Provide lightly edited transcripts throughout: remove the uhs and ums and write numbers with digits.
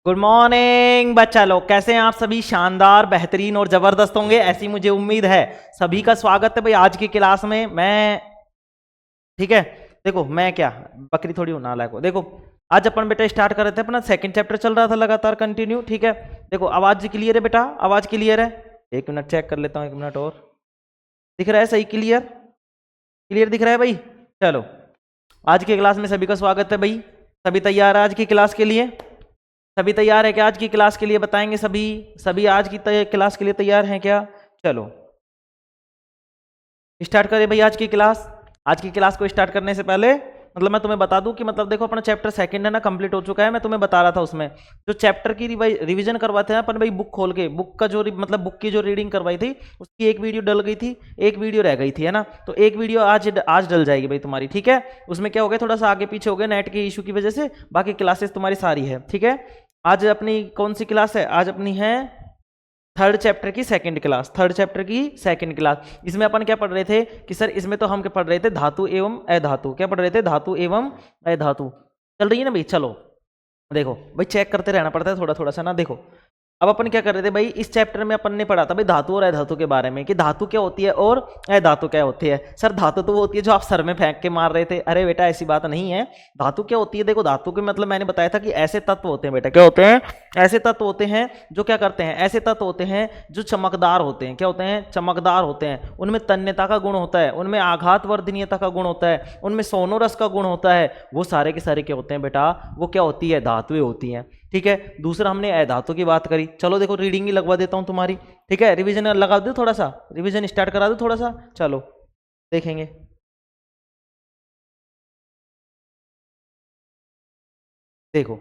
Good morning बच्चा लोग, कैसे हैं आप सभी? शानदार, बेहतरीन और जबरदस्त होंगे, ऐसी मुझे उम्मीद है। सभी का स्वागत है भाई आज की क्लास में। मैं ठीक है, देखो मैं क्या बकरी थोड़ी हूं नालायक को। देखो आज अपन बेटा स्टार्ट कर रहे थे, अपना सेकंड चैप्टर चल रहा था लगातार कंटिन्यू। ठीक है, देखो आवाज क्लियर है बेटा? आवाज क्लियर है? एक मिनट चेक कर लेता हूँ, एक मिनट और। दिख रहा है सही? क्लियर क्लियर दिख रहा है भाई? चलो, आज की क्लास में सभी का स्वागत है भाई। सभी तैयार है आज की क्लास के लिए? सभी तैयार है क्या आज की क्लास के लिए? बताएंगे सभी? सभी आज की क्लास के लिए तैयार हैं क्या? चलो स्टार्ट करें भाई आज की क्लास। आज की क्लास को स्टार्ट करने से पहले मतलब मैं तुम्हें बता दूं कि मतलब देखो अपना चैप्टर सेकंड है ना, कंप्लीट हो चुका है। मैं तुम्हें बता रहा था उसमें जो चैप्टर की रिवीजन करवाते हैं अपन भाई, बुक खोल के बुक का जो मतलब बुक की जो रीडिंग करवाई थी उसकी एक वीडियो डल गई थी, एक वीडियो रह गई थी, है ना। तो एक वीडियो आज डल जाएगी भाई तुम्हारी। ठीक है, उसमें क्या हो गया, थोड़ा सा आगे पीछे हो गया नेट के इशू की वजह से। बाकी क्लासेस तुम्हारी सारी है। ठीक है, आज अपनी कौन सी क्लास है? आज अपनी है थर्ड चैप्टर की सेकंड क्लास। थर्ड चैप्टर की सेकंड क्लास। इसमें अपन क्या पढ़ रहे थे कि सर इसमें तो हम क्या पढ़ रहे थे, धातु एवं अधातु। क्या पढ़ रहे थे? धातु एवं अधातु। चल रही है ना भाई? चलो देखो भाई, चेक करते रहना पड़ता है थोड़ा थोड़ा सा ना। देखो अब अपन क्या कर रहे थे भाई, इस चैप्टर में अपन ने पढ़ा था भाई धातु और अधातु के बारे में, कि धातु क्या होती है और अधातु क्या होती है। सर धातु तो वो होती है जो आप सर में फेंक के मार रहे थे। अरे बेटा ऐसी बात नहीं है। धातु क्या होती है? देखो धातु के मतलब मैंने बताया था कि ऐसे तत्व होते हैं बेटा। क्या होते हैं? ऐसे तत्व होते हैं जो क्या करते हैं, ऐसे तत्व होते हैं जो चमकदार होते हैं। क्या होते हैं? चमकदार होते हैं। उनमें तन्यता का गुण होता है, उनमें आघात वर्धनीयता का गुण होता है, उनमें सोनोरस का गुण होता है। वो सारे के सारे क्या होते हैं बेटा? वो क्या होती है? धातुएं होती हैं। ठीक है, दूसरा हमने अधातु की बात करी। चलो देखो रीडिंग ही लगवा देता हूं तुम्हारी। ठीक है, रिवीजन लगा दो, थोड़ा सा रिवीजन स्टार्ट करा दो थोड़ा सा। चलो देखेंगे। देखो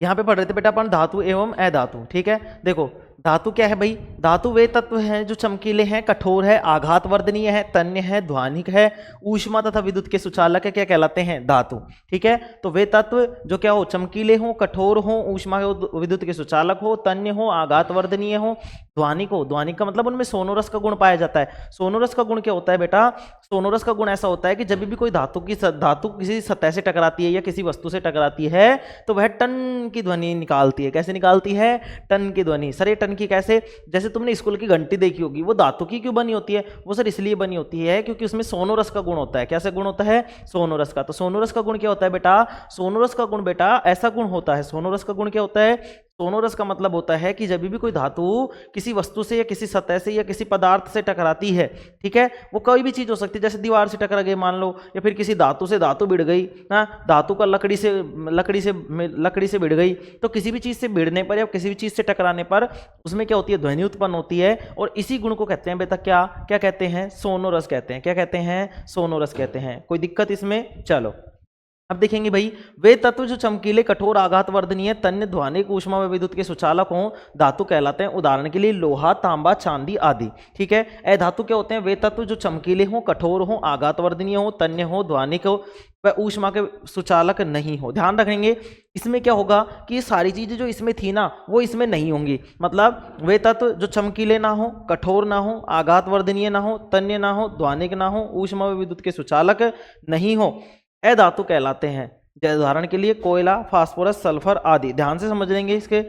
यहाँ पे पढ़ रहे थे बेटा अपन धातु एवं अधातु। ठीक है, देखो धातु क्या है भाई? धातु वे तत्व हैं जो चमकीले हैं, कठोर है, आघात वर्धनीय है, तन्य है, ध्वनिक है, ऊष्मा तथा विद्युत के सुचालक है। क्या कहलाते हैं? धातु। ठीक है, तो वे तत्व जो क्या हो, चमकीले हो, कठोर हो, ऊष्मा विद्युत के सुचालक हो, तन्य हो, आघात वर्धनीय हो, ध्वनिक हो। ध्वनिक का मतलब उनमें सोनोरस का गुण पाया जाता है। सोनोरस का गुण क्या होता है बेटा? सोनोरस का गुण ऐसा होता है कि जब भी कोई धातु किसी सतह से टकराती है या किसी वस्तु से टकराती है तो वह टन की ध्वनि निकालती है। कैसे निकालती है? टन की ध्वनि। सर ये टन की कैसे? जैसे तुमने स्कूल की घंटी देखी होगी, वो धातु की क्यों बनी होती है? वो सर इसलिए बनी होती है क्योंकि उसमें सोनोरस का गुण होता है। कैसे गुण होता है? सोनोरस का। तो सोनोरस का गुण क्या होता है बेटा? सोनोरस का गुण बेटा ऐसा गुण होता है। सोनोरस का गुण क्या होता है? सोनोरस का मतलब होता है कि जब भी कोई धातु किसी वस्तु से या किसी सतह से या किसी पदार्थ से टकराती है, ठीक है, वो कोई भी चीज हो सकती है, जैसे दीवार से टकरा गई मान लो, या फिर किसी धातु से धातु भिड़ गई ना, धातु का लकड़ी से भिड़ गई, तो किसी भी चीज से भिड़ने पर या किसी भी चीज से टकराने पर उसमें क्या होती है? ध्वनि उत्पन्न होती है। और इसी गुण को कहते हैं बेटा क्या क्या कहते हैं? सोनोरस कहते हैं। क्या कहते हैं? सोनोरस कहते हैं। कोई दिक्कत इसमें? चलो अब देखेंगे भाई, वे तत्व जो चमकीले, कठोर, आघात वर्धनीय, तन्य, ध्वनिक, ऊष्मा व विद्युत के सुचालक हों, धातु कहलाते हैं। उदाहरण के लिए लोहा, तांबा, चांदी आदि। ठीक है, अधातु क्या होते हैं? वे तत्व जो चमकीले हों, कठोर हों, आघात वर्धनीय हो, तन्य हो, ध्वनिक हो व ऊष्मा के सुचालक नहीं हो। ध्यान रखेंगे इसमें क्या होगा कि ये सारी चीजें जो इसमें थी ना वो इसमें नहीं होंगी। मतलब वे तत्व जो चमकीले ना हो, कठोर ना हो, आघात वर्धनीय ना हो, तन्य ना हो, ध्वनिक ना हो, ऊष्मा व विद्युत के सुचालक नहीं हो, अधातु कहलाते हैं। जैसे उदाहरण के लिए कोयला, फास्फोरस, सल्फर आदि। ध्यान से समझ लेंगे इसके।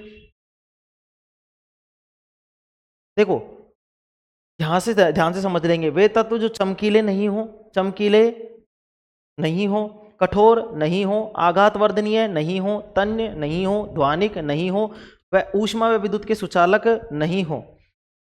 देखो ध्यान से समझ लेंगे। वे तत्व जो चमकीले नहीं हो, चमकीले नहीं हो, कठोर नहीं हो, आघात वर्धनीय नहीं हो, तन्य नहीं हो, ध्वनिक नहीं हो, व ऊष्मा व विद्युत के सुचालक नहीं हो,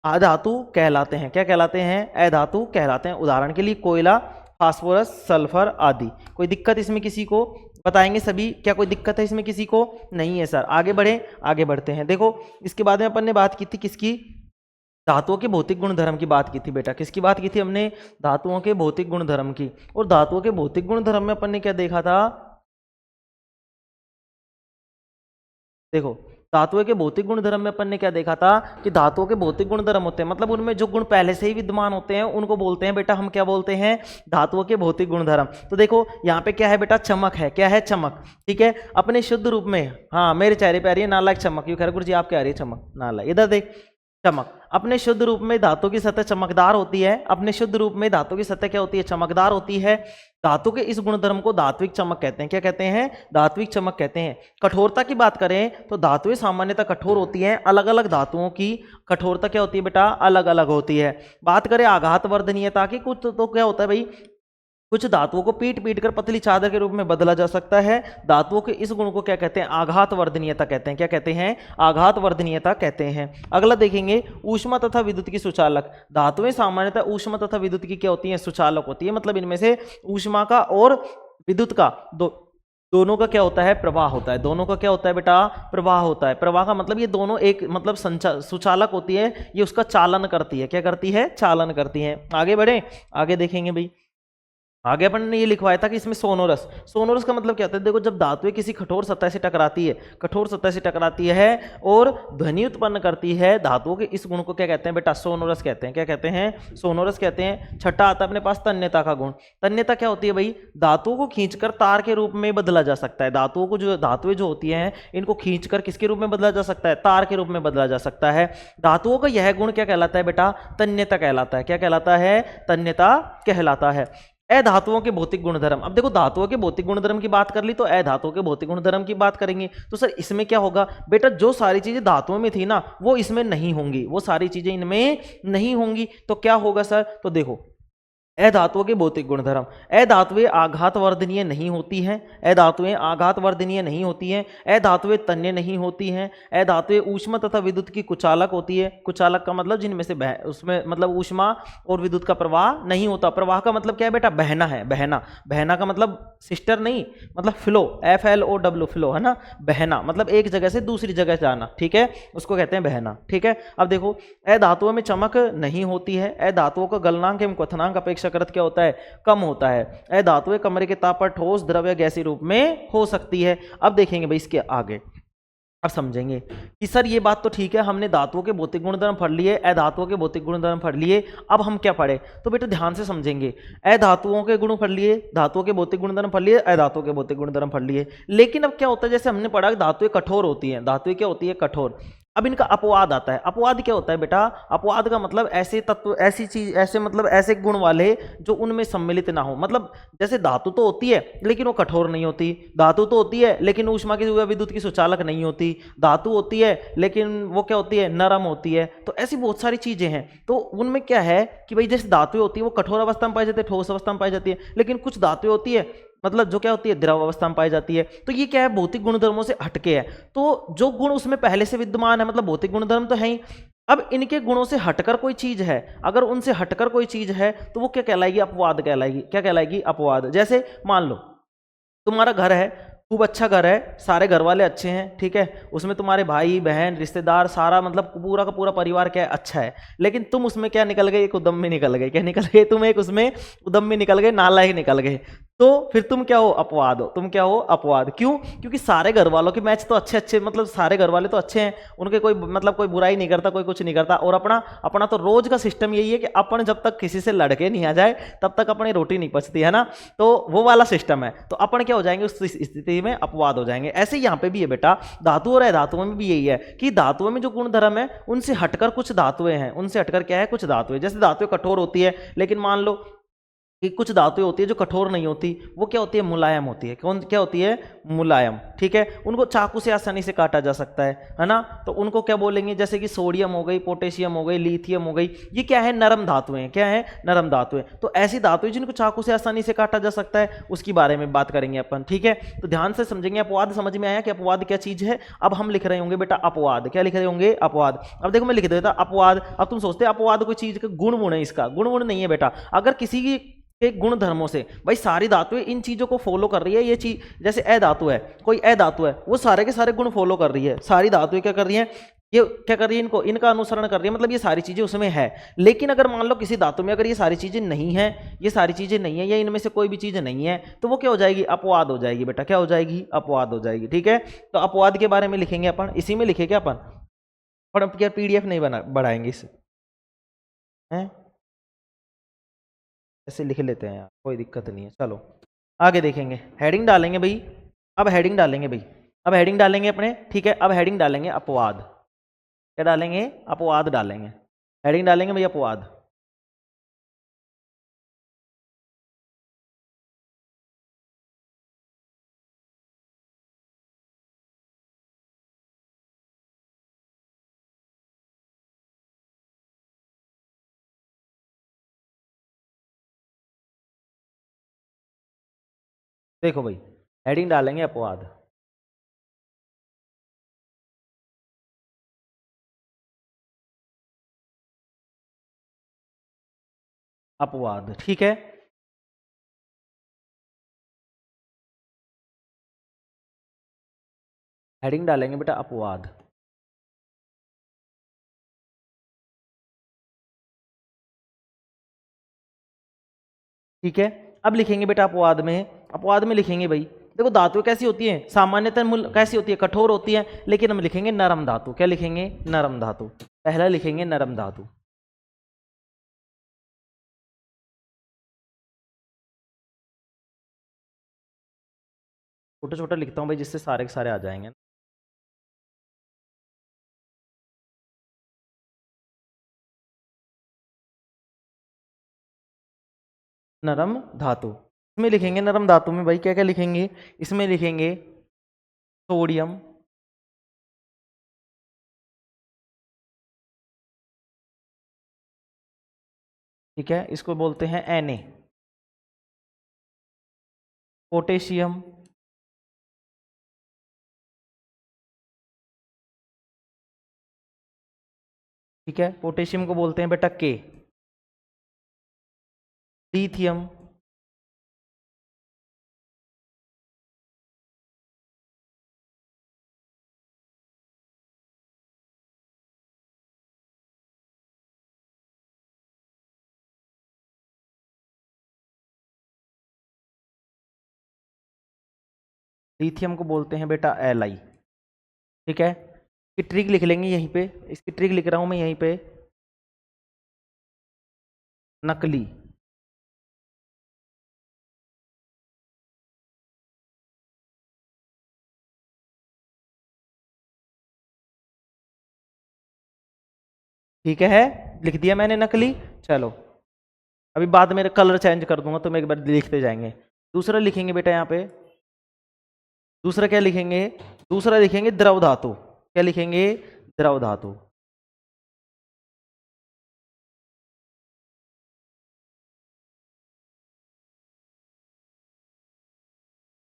अधातु कहलाते हैं। क्या कहलाते हैं? अधातु कहलाते हैं। उदाहरण के लिए कोयला, फास्फोरस, सल्फर आदि। कोई दिक्कत इसमें किसी को? बताएंगे सभी। क्या कोई दिक्कत है इसमें किसी को? नहीं है सर। आगे बढ़े, आगे बढ़ते हैं। देखो इसके बाद में अपन ने बात की थी किसकी? धातुओं के भौतिक गुणधर्म की बात की थी बेटा। किसकी बात की थी हमने? धातुओं के भौतिक गुणधर्म की। और धातुओं के भौतिक गुणधर्म में अपन ने क्या देखा था? देखो धातुओं के भौतिक गुणधर्म में अपन ने क्या देखा था कि धातुओं के भौतिक गुणधर्म होते हैं, मतलब उनमें जो गुण पहले से ही विद्यमान होते हैं उनको बोलते हैं बेटा, हम क्या बोलते हैं? धातुओं के भौतिक गुणधर्म। तो देखो यहाँ पे क्या है बेटा? चमक है। क्या है? चमक। ठीक है, अपने शुद्ध रूप में। हाँ मेरे चेहरे पे आ रही है नालायक चमक। यू खैर गुरु जी आपके आ रही है चमक नालायक। इधर देख, चमक। अपने शुद्ध रूप में धातु की सतह चमकदार होती है। अपने शुद्ध रूप में धातु की सतह क्या होती है? चमकदार होती है। धातु के इस गुणधर्म को धात्विक चमक कहते हैं। क्या कहते हैं? धात्विक चमक कहते हैं। कठोरता की बात करें तो धातुएं सामान्यतः कठोर होती हैं। अलग अलग धातुओं की कठोरता क्या होती है बेटा? अलग अलग होती है। बात करें आघात वर्धनीयता की, कुछ तो क्या होता है भाई, कुछ धातुओं को पीट पीट कर पतली चादर के रूप में बदला जा सकता है। धातुओं के इस गुण को क्या कहते हैं? आघात वर्धनीयता कहते हैं। क्या कहते हैं? आघात वर्धनीयता कहते हैं। अगला देखेंगे ऊष्मा तथा विद्युत की सुचालक। धातुएं सामान्यतः ऊष्मा तथा विद्युत की क्या होती हैं? सुचालक होती है। मतलब इनमें से ऊष्मा का और विद्युत का दोनों का क्या होता है? प्रवाह होता है। दोनों का क्या होता है बेटा? प्रवाह होता है। प्रवाह का मतलब ये दोनों एक मतलब सुचालक होती है, ये उसका चालन करती है। क्या करती है? चालन करती है। आगे बढ़े, आगे देखेंगे भाई। आगे अपन ने ये लिखवाया था कि इसमें सोनोरस। सोनोरस का मतलब क्या होता है? देखो, जब धातुएं किसी कठोर सतह से टकराती है, कठोर सतह से टकराती है और ध्वनि उत्पन्न करती है, धातुओं के इस गुण को क्या कहते हैं बेटा? सोनोरस कहते हैं। क्या कहते हैं? सोनोरस कहते हैं। छठा आता है अपने पास तन्यता का गुण। तन्यता क्या होती है भाई? धातुओं को खींचकर तार के रूप में बदला जा सकता है। धातुओं को जो धातुएं जो होती हैं इनको खींचकर किसके रूप में बदला जा सकता है? तार के रूप में बदला जा सकता है। धातुओं का यह गुण क्या कहलाता है बेटा? तन्यता कहलाता है। क्या कहलाता है? तन्यता कहलाता है। अधातुओं के भौतिक गुणधर्म। अब देखो, धातुओं के भौतिक गुणधर्म की बात कर ली तो अधातुओं के भौतिक गुणधर्म की बात करेंगे तो सर इसमें क्या होगा बेटा? जो सारी चीजें धातुओं में थी ना वो इसमें नहीं होंगी, वो सारी चीजें इनमें नहीं होंगी। तो क्या होगा सर? तो देखो, अधातुओं के भौतिक गुणधर्म। अधातुएं आघात वर्धनीय नहीं होती हैं। अधातुएं आघात वर्धनीय नहीं होती हैं। अधातुएं तन्य नहीं होती हैं। अधातुएं ऊष्मा तथा विद्युत की कुचालक होती है। कुचालक का मतलब जिनमें से उसमें मतलब ऊष्मा और विद्युत का प्रवाह नहीं होता। प्रवाह का मतलब क्या है बेटा? बहना है। बहना, बहना का मतलब सिस्टर नहीं, मतलब फ्लो, FLOW, फ्लो है ना। बहना मतलब एक जगह से दूसरी जगह जाना, ठीक है, उसको कहते हैं बहना। ठीक है, अब देखो, अधातुओं में चमक नहीं होती है। अधातुओं का गलनांक एवं क्वथनांक अपेक्षाकृत क्या होता है? कम होता है। अधातुएं कमरे के ताप पर ठोस, द्रव या गैसीय रूप में हो सकती है। अब देखेंगे भाई इसके आगे, अब समझेंगे कि सर ये बात तो ठीक है, हमने धातुओं के भौतिक गुणधर्म पढ़ लिए, अधातुओं के भौतिक गुणधर्म पढ़ लिए, अब हम क्या पढ़े? तो बेटा ध्यान से समझेंगे। अधातुओं के गुण पढ़ लिए, धातुओं के भौतिक गुणधर्म पढ़ लिए, अधातुओं के भौतिक गुणधर्म पढ़ लिए। लेकिन अब क्या होता है, जैसे हमने पढ़ा धातुएं कठोर होती हैं, धातुएं क्या होती है? कठोर। अब इनका अपवाद आता है। अपवाद क्या होता है बेटा? अपवाद का मतलब ऐसे तत्व, ऐसी चीज, ऐसे मतलब ऐसे गुण वाले जो उनमें सम्मिलित ना हो। मतलब जैसे धातु तो होती है लेकिन वो कठोर नहीं होती, धातु तो होती है लेकिन ऊष्मा की विद्युत की सुचालक नहीं होती, धातु होती है लेकिन वो क्या होती है? नरम होती है। तो ऐसी बहुत सारी चीजें हैं। तो उनमें क्या है कि भाई जैसे धातुएं होती है वो कठोर अवस्था में पाई जाती है, ठोस अवस्था में पाई जाती है, लेकिन कुछ धातुएं होती है मतलब जो क्या होती है? द्रव अवस्था में पाई जाती है। तो ये क्या है? भौतिक गुणधर्मों से हटके है। तो जो गुण उसमें पहले से विद्यमान है, मतलब भौतिक गुणधर्म तो है ही, अब इनके गुणों से हटकर कोई चीज है, अगर उनसे हटकर कोई चीज है तो वो क्या कहलाएगी? अपवाद कहलाएगी। क्या कहलाएगी? अपवाद। जैसे मान लो तुम्हारा घर है, खूब अच्छा घर है, सारे घर वाले अच्छे हैं, ठीक है, उसमें तुम्हारे भाई बहन रिश्तेदार सारा मतलब पूरा का पूरा परिवार क्या है? अच्छा है। लेकिन तुम उसमें क्या निकल गए? एक उद्यम में निकल गए। क्या निकल गए? तुम एक उसमें उद्यम में निकल गए, नालायक निकल गए। तो फिर तुम क्या हो? अपवाद हो। तुम क्या हो? अपवाद। क्यों? क्योंकि सारे घर वालों के मैच तो अच्छे अच्छे, मतलब सारे घर वाले तो अच्छे हैं, उनके कोई मतलब कोई बुराई नहीं करता, कोई कुछ नहीं करता। और अपना अपना तो रोज का सिस्टम यही है कि अपन जब तक किसी से लड़के नहीं आ जाए तब तक अपनी रोटी नहीं पचती, है ना। तो वो वाला सिस्टम है। तो अपन क्या हो जाएंगे? उस स्थिति में अपवाद हो जाएंगे। ऐसे यहाँ पे भी है बेटा, धातु और अधातुओं में भी यही है कि धातुओं में जो गुणधर्म है उनसे हटकर कुछ धातुएं हैं, उनसे हटकर क्या है? कुछ धातुएं। जैसे धातुएं कठोर होती है, लेकिन मान लो कि कुछ धातुएं होती है जो कठोर नहीं होती, वो क्या होती है? मुलायम होती है। कौन क्या होती है? मुलायम। ठीक है, उनको चाकू से आसानी से काटा जा सकता है ना। तो उनको क्या बोलेंगे? जैसे कि सोडियम हो गई, पोटेशियम हो गई, लिथियम हो गई, ये क्या है? नरम धातुएं। क्या है? नरम धातुएं। तो ऐसी धातुएं जिनको चाकू से आसानी से काटा जा सकता है, उसकी बारे में बात करेंगे अपन। ठीक है, तो ध्यान से समझेंगे। अपवाद समझ में आया कि अपवाद क्या चीज है? अब हम लिख रहे होंगे बेटा अपवाद। क्या लिख रहे होंगे? अपवाद। अब देखो मैं लिख देता अपवाद। अब तुम सोचते अपवाद कोई चीज का गुण है, इसका गुण नहीं है बेटा। अगर किसी की एक गुण धर्मों से भाई सारी धातुएं इन चीजों को फॉलो कर रही है, ये चीज जैसे अधातु है, कोई अधातु है, वो सारे के सारे गुण फॉलो कर रही है, सारी धातुएं क्या कर रही हैं? ये क्या कर रही है? इनको इनका अनुसरण कर रही है, मतलब ये सारी चीजें उसमें है। लेकिन अगर मान लो किसी धातु में अगर ये सारी चीजें नहीं है, ये सारी चीजें नहीं है, या इनमें से कोई भी चीज नहीं है, तो वो क्या हो जाएगी? अपवाद हो जाएगी बेटा। क्या हो जाएगी? अपवाद हो जाएगी। ठीक है, तो अपवाद के बारे में लिखेंगे अपन, इसी में लिखे क्या अपन, और अब क्या PDF नहीं बढ़ाएंगे इसे, हैं ऐसे लिख लेते हैं यार, कोई दिक्कत नहीं है। चलो आगे देखेंगे, हेडिंग डालेंगे भाई। अब हेडिंग डालेंगे भाई, अब हेडिंग डालेंगे अपने। ठीक है, अब हेडिंग डालेंगे अपवाद। क्या डालेंगे? अपवाद डालेंगे। हेडिंग डालेंगे भाई अपवाद। देखो भाई, हेडिंग डालेंगे अपवाद। अपवाद, ठीक है। हेडिंग डालेंगे बेटा अपवाद। ठीक है। अब लिखेंगे बेटा अपवाद में, अपवाद में लिखेंगे भाई, देखो धातु कैसी होती है, सामान्यतः मूल कैसी होती है, कठोर होती है, लेकिन हम लिखेंगे नरम धातु। क्या लिखेंगे? नरम धातु। पहला लिखेंगे नरम धातु। छोटा छोटा लिखता हूं भाई, जिससे सारे के सारे आ जाएंगे। नरम धातु। इसमें लिखेंगे नरम धातु में भाई क्या क्या लिखेंगे? इसमें लिखेंगे सोडियम, ठीक है, इसको बोलते हैं Na। पोटेशियम, ठीक है, पोटेशियम को बोलते हैं बेटा के। लिथियम, लिथियम को बोलते हैं बेटा Li। ठीक है, इसकी ट्रिक लिख लेंगे यहीं पे, इसकी ट्रिक लिख रहा हूं मैं यहीं पे, नकली। ठीक है, लिख दिया मैंने नकली। चलो, अभी बाद में कलर चेंज कर दूंगा तो मैं एक बार लिखते जाएंगे। दूसरा लिखेंगे बेटा यहाँ पे, दूसरा क्या लिखेंगे? दूसरा लिखेंगे द्रव धातु। क्या लिखेंगे? द्रव धातु।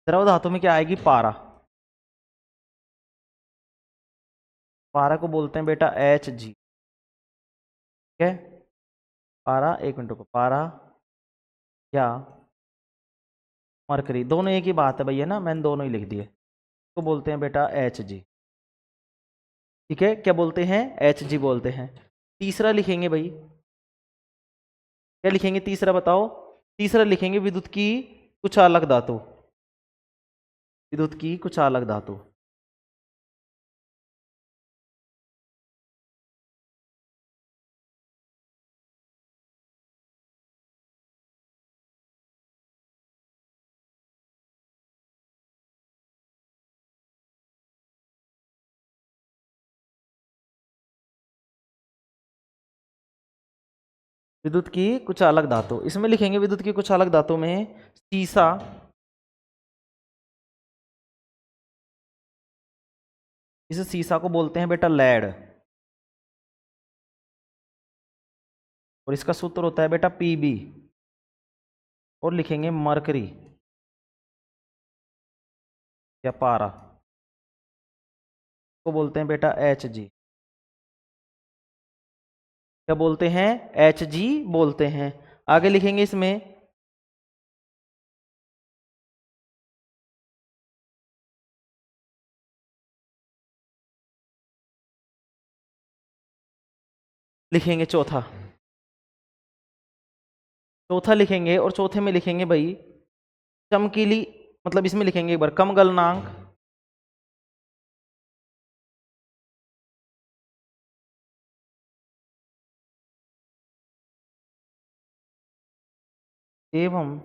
द्रव धातु में क्या आएगी? पारा। पारा को बोलते हैं बेटा Hg। ठीक है, पारा, एक मिनट को, पारा या मरकरी, दोनों एक ही बात है भैया ना, मैंने दोनों ही लिख दिए। इसको बोलते हैं बेटा Hg। ठीक है, क्या बोलते हैं? Hg बोलते हैं। तीसरा लिखेंगे भाई, क्या लिखेंगे तीसरा बताओ? तीसरा लिखेंगे विद्युत की कुछ अलग धातु। विद्युत की कुछ अलग धातु। विद्युत की कुछ अलग धातु, इसमें लिखेंगे विद्युत की कुछ अलग धातु में सीसा, इस सीसा को बोलते हैं बेटा लेड, और इसका सूत्र होता है बेटा Pb। और लिखेंगे मरकरी या पारा, को बोलते हैं बेटा Hg। क्या बोलते हैं? Hg बोलते हैं। आगे लिखेंगे इसमें, लिखेंगे चौथा, चौथा लिखेंगे, और चौथे में लिखेंगे भाई चमकीली, मतलब इसमें लिखेंगे एक बार कम गलनांक, एवं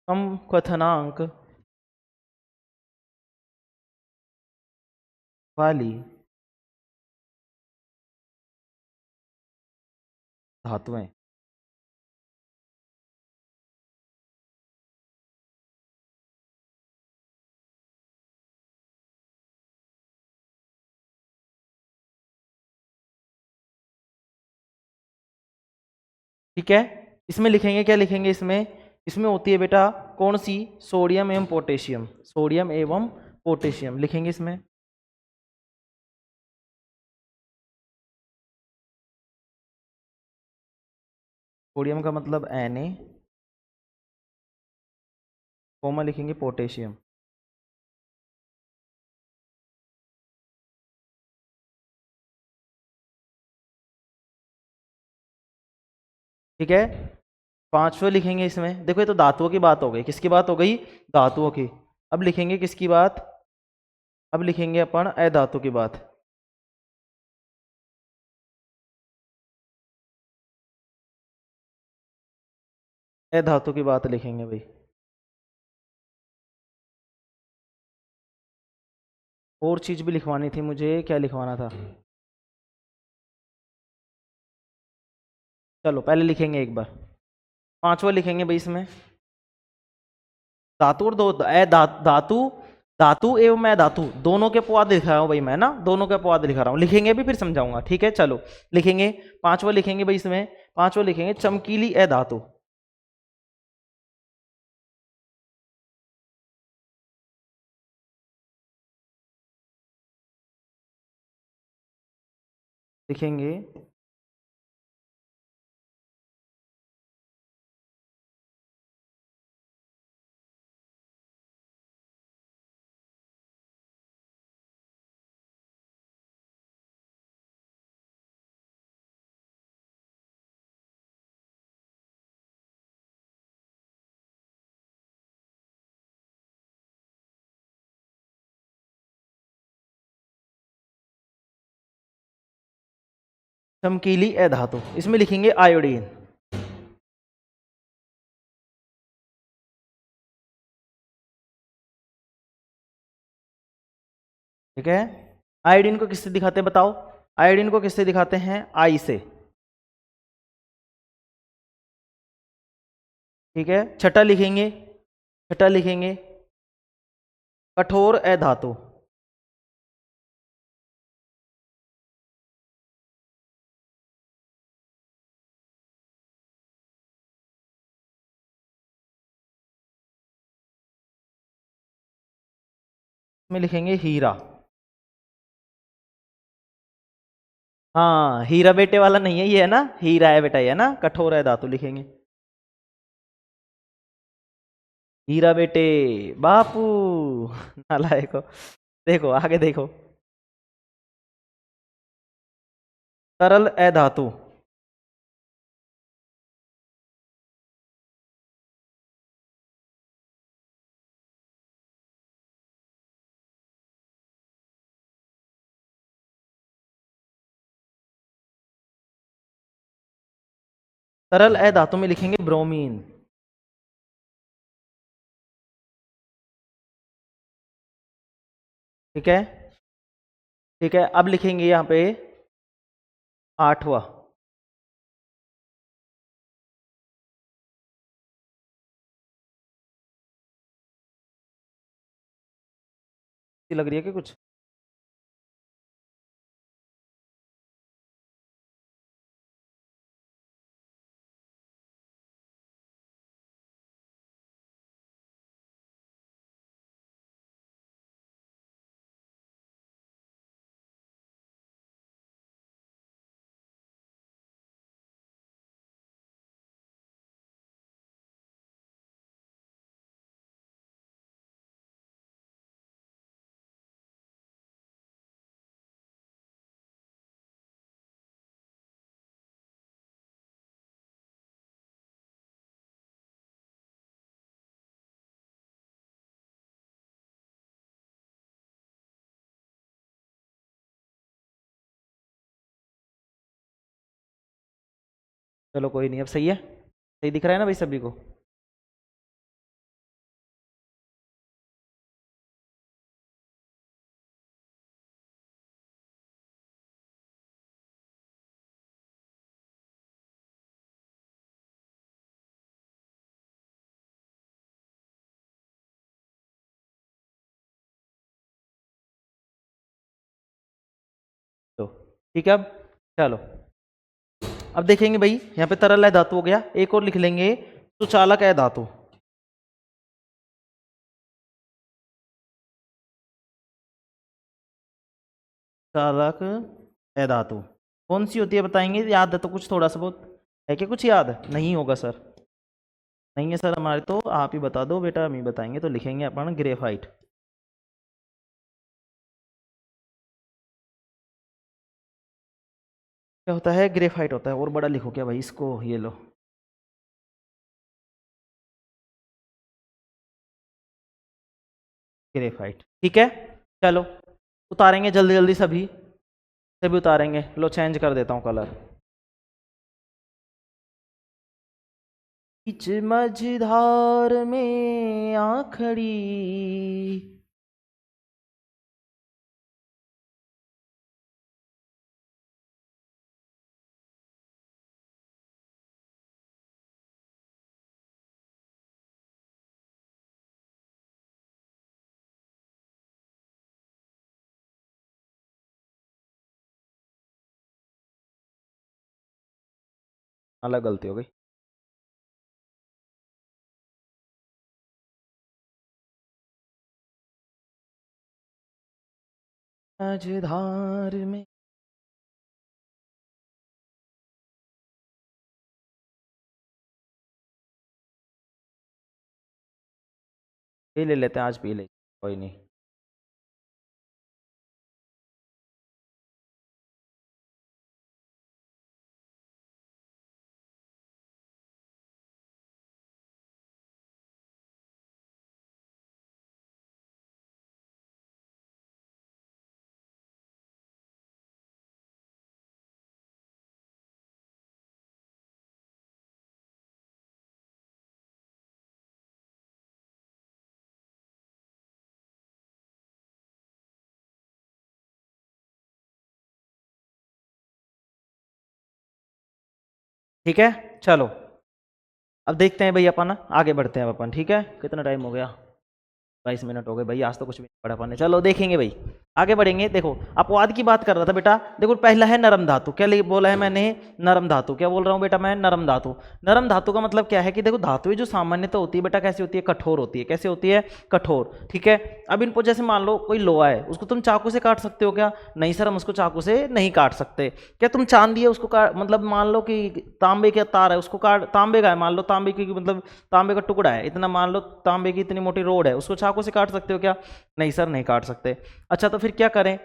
कम क्वथनांक वाली धातुएं। ठीक है, इसमें लिखेंगे, क्या लिखेंगे इसमें? इसमें होती है बेटा कौन सी? सोडियम एवं पोटेशियम, सोडियम एवं पोटेशियम लिखेंगे इसमें। सोडियम का मतलब Na, कोमा लिखेंगे पोटेशियम। ठीक है, पांचवें लिखेंगे इसमें, देखो ये तो धातुओं की बात हो गई, किसकी बात हो गई? धातुओं की। अब लिखेंगे किसकी बात? अब लिखेंगे अपन अधातु की बात। अधातु की बात लिखेंगे भाई। और चीज भी लिखवानी थी मुझे, क्या लिखवाना था? चलो पहले लिखेंगे एक बार, पांचवा लिखेंगे भाई इसमें। धातु और धातु, धातु एवं मैं धातु दोनों के अपवाद लिखा रहा हूं भाई मैं ना, दोनों के अपवाद लिखा रहा हूं, लिखेंगे भी फिर समझाऊंगा, ठीक है? चलो लिखेंगे, पांचवा लिखेंगे भाई इसमें, पांचवा लिखेंगे चमकीली अधातु। लिखेंगे चमकीली अधातु, इसमें लिखेंगे आयोडीन। ठीक है, आयोडीन को किससे दिखाते हैं बताओ? आयोडीन को किससे दिखाते हैं? आई से। ठीक है, छठा लिखेंगे, छठा लिखेंगे कठोर अधातु। इसमें लिखेंगे हीरा। हाँ, हीरा बेटे वाला नहीं है ये, है ना, हीरा है बेटा, ये है ना, कठोर है धातु लिखेंगे। हीरा बेटे बापू नालायक हो। देखो आगे देखो, तरल अधातु। तरल अधातु में लिखेंगे ब्रोमीन। ठीक है, ठीक है, अब लिखेंगे यहाँ पे आठवां, लग रही है कि कुछ? चलो कोई नहीं, अब सही है, सही दिख रहा है ना भाई सभी को? ठीक है। अब चलो, अब देखेंगे भाई, यहाँ पे तरल है धातु हो गया, एक और लिख लेंगे सुचालक है धातु। चालक है धातु कौन सी होती है बताएंगे? याद है तो कुछ थोड़ा सा बहुत है कि कुछ याद नहीं होगा सर? नहीं है सर हमारे, तो आप ही बता दो बेटा, हम ही बताएंगे, तो लिखेंगे अपन ग्रेफाइट। क्या होता है? ग्रेफाइट होता है। और बड़ा लिखो क्या भाई इसको, ये लो, ग्रेफाइट। ठीक है, चलो उतारेंगे जल्दी जल्दी, सभी सभी उतारेंगे। लो चेंज कर देता हूँ कलर। बीच मझधार में आखड़ी, अलग गलती हो गई। मझधार में, ये ले लेते हैं आज, पी ले, कोई नहीं। ठीक है, चलो अब देखते हैं भाई अपन, आगे बढ़ते हैं अब अपन। ठीक है, कितना टाइम हो गया? 22 मिनट हो गए भाई, आज तो कुछ भी नहीं पढ़ा पाने। चलो देखेंगे भाई, आगे बढ़ेंगे। देखो अपवाद की बात कर रहा था बेटा। देखो पहला है नरम धातु। क्या बोला है मैंने? नरम धातु। क्या बोल रहा हूँ बेटा मैं? नरम धातु। नरम धातु का मतलब क्या है कि देखो धातुएं जो सामान्यतः होती है बेटा, कैसी होती है? कठोर होती है। कैसे होती है? कठोर। ठीक है, अब इनको जैसे मान लो कोई लोहा है, उसको तुम चाकू से काट सकते हो क्या? नहीं सर, हम उसको चाकू से नहीं काट सकते। क्या तुम चांदी है उसको काट, मतलब मान लो कि तांबे का तार है, उसको काट, तांबे का है मान लो, तांबे की मतलब तांबे का टुकड़ा है इतना, मान लो तांबे की इतनी मोटी रोड है, उसको चाकू से काट सकते हो क्या? नहीं सर, नहीं काट सकते। अच्छा तो फिर क्या करें?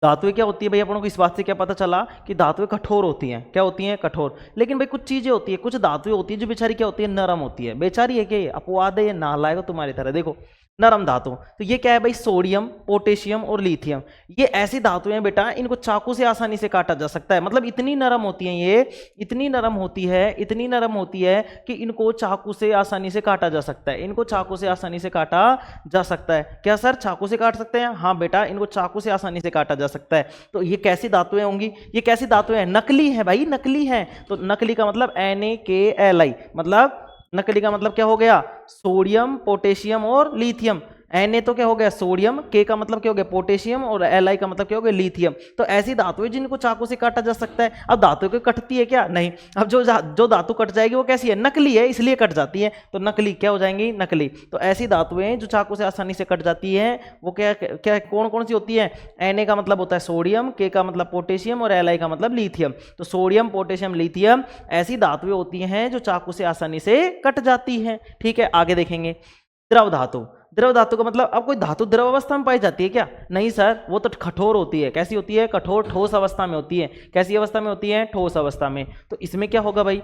धातुएं क्या होती है भाई? अपन को इस बात से क्या पता चला कि धातुएं कठोर होती हैं। क्या होती हैं? कठोर। लेकिन भाई कुछ चीजें होती है, कुछ धातुएं होती है जो बेचारी क्या होती है? नरम होती है। बेचारी है क्या? ये अपवाद है, ये नालायक हो तुम्हारी तरह। देखो नरम धातु, तो ये क्या है भाई? सोडियम, पोटेशियम और लिथियम। ये ऐसी धातुएं हैं बेटा, इनको चाकू से आसानी से काटा जा सकता है। मतलब इतनी नरम होती हैं ये, इतनी नरम होती है, इतनी नरम होती है कि इनको चाकू से आसानी से काटा जा सकता है। इनको चाकू से आसानी से काटा जा सकता है। क्या सर चाकू से काट सकते हैं? हाँ बेटा, इनको चाकू से आसानी से काटा जा सकता है। तो ये कैसी धातुएं होंगी? ये कैसी धातुएं हैं? नकली है भाई, नकली है। तो नकली का मतलब NaKli, मतलब नकली का मतलब क्या हो गया? सोडियम, पोटेशियम और लिथियम। Na तो क्या हो गया? सोडियम। K का मतलब क्या हो गया? पोटेशियम। और Li का मतलब क्या हो गया? लिथियम। तो ऐसी धातुएं जिनको चाकू से काटा जा सकता है। अब धातु को कटती है क्या? नहीं। अब जो धातु कट जाएगी वो कैसी है? नकली है, इसलिए कट जाती है। तो नकली क्या हो जाएंगी? नकली। तो ऐसी धातुएं जो चाकू से आसानी से कट जाती है वो क्या क्या कौन कौन सी होती है? Na का मतलब होता है सोडियम, K का मतलब पोटेशियम और Li का मतलब लिथियम। तो सोडियम, पोटेशियम, लिथियम ऐसी धातुएं होती हैं जो चाकू से आसानी से कट जाती हैं। ठीक है, आगे देखेंगे। द्रव धातु। द्रव धातु का मतलब, अब कोई धातु द्रव अवस्था में पाई जाती है क्या? नहीं सर, वो तो कठोर होती है। कैसी होती है? कठोर, ठोस अवस्था में होती है। कैसी अवस्था में होती है? ठोस अवस्था में। तो इसमें क्या होगा भाई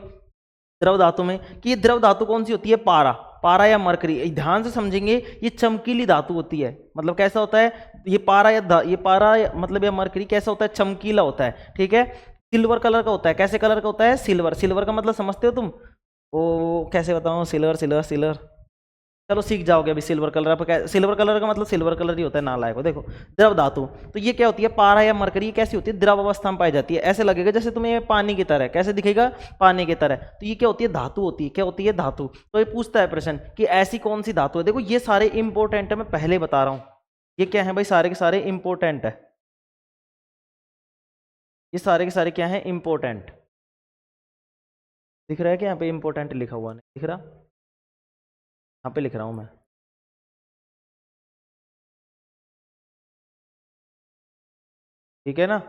द्रव धातु में, कि ये द्रव धातु कौन सी होती है? पारा। पारा या मरकरी, ध्यान से समझेंगे, ये चमकीली धातु होती है। मतलब कैसा होता है ये पारा ये पारा मतलब या मरकरी कैसा होता है? चमकीला होता है। ठीक है, सिल्वर कलर का होता है। कैसे कलर का होता है? सिल्वर। सिल्वर का मतलब समझते हो तुम? वो कैसे बताऊं? सिल्वर सिल्वर सिल्वर, चलो सीख जाओगे अभी। सिल्वर कलर, आप सिल्वर कलर का मतलब सिल्वर कलर ही होता है, नालायक हो। देखो द्रव धातु, तो ये क्या होती है? पारा या मरकरी कैसी होती है? द्रव अवस्था में पाई जाती है। ऐसे लगेगा जैसे तुम्हें पानी की तरह। कैसे दिखेगा? पानी की तरह। तो ये क्या होती है? धातु होती है। क्या होती है? धातु। तो ये पूछता है प्रश्न कि ऐसी कौन सी धातु है। देखो ये सारे इंपॉर्टेंट है, मैं पहले बता रहा हूं। ये क्या है भाई? सारे के सारे इंपॉर्टेंट है। ये सारे के सारे क्या हैं, इंपॉर्टेंट। दिख रहा है कि यहाँ पे इंपॉर्टेंट लिखा हुआ नहीं दिख रहा, यहाँ पे लिख रहा हूँ मैं। ठीक है ना।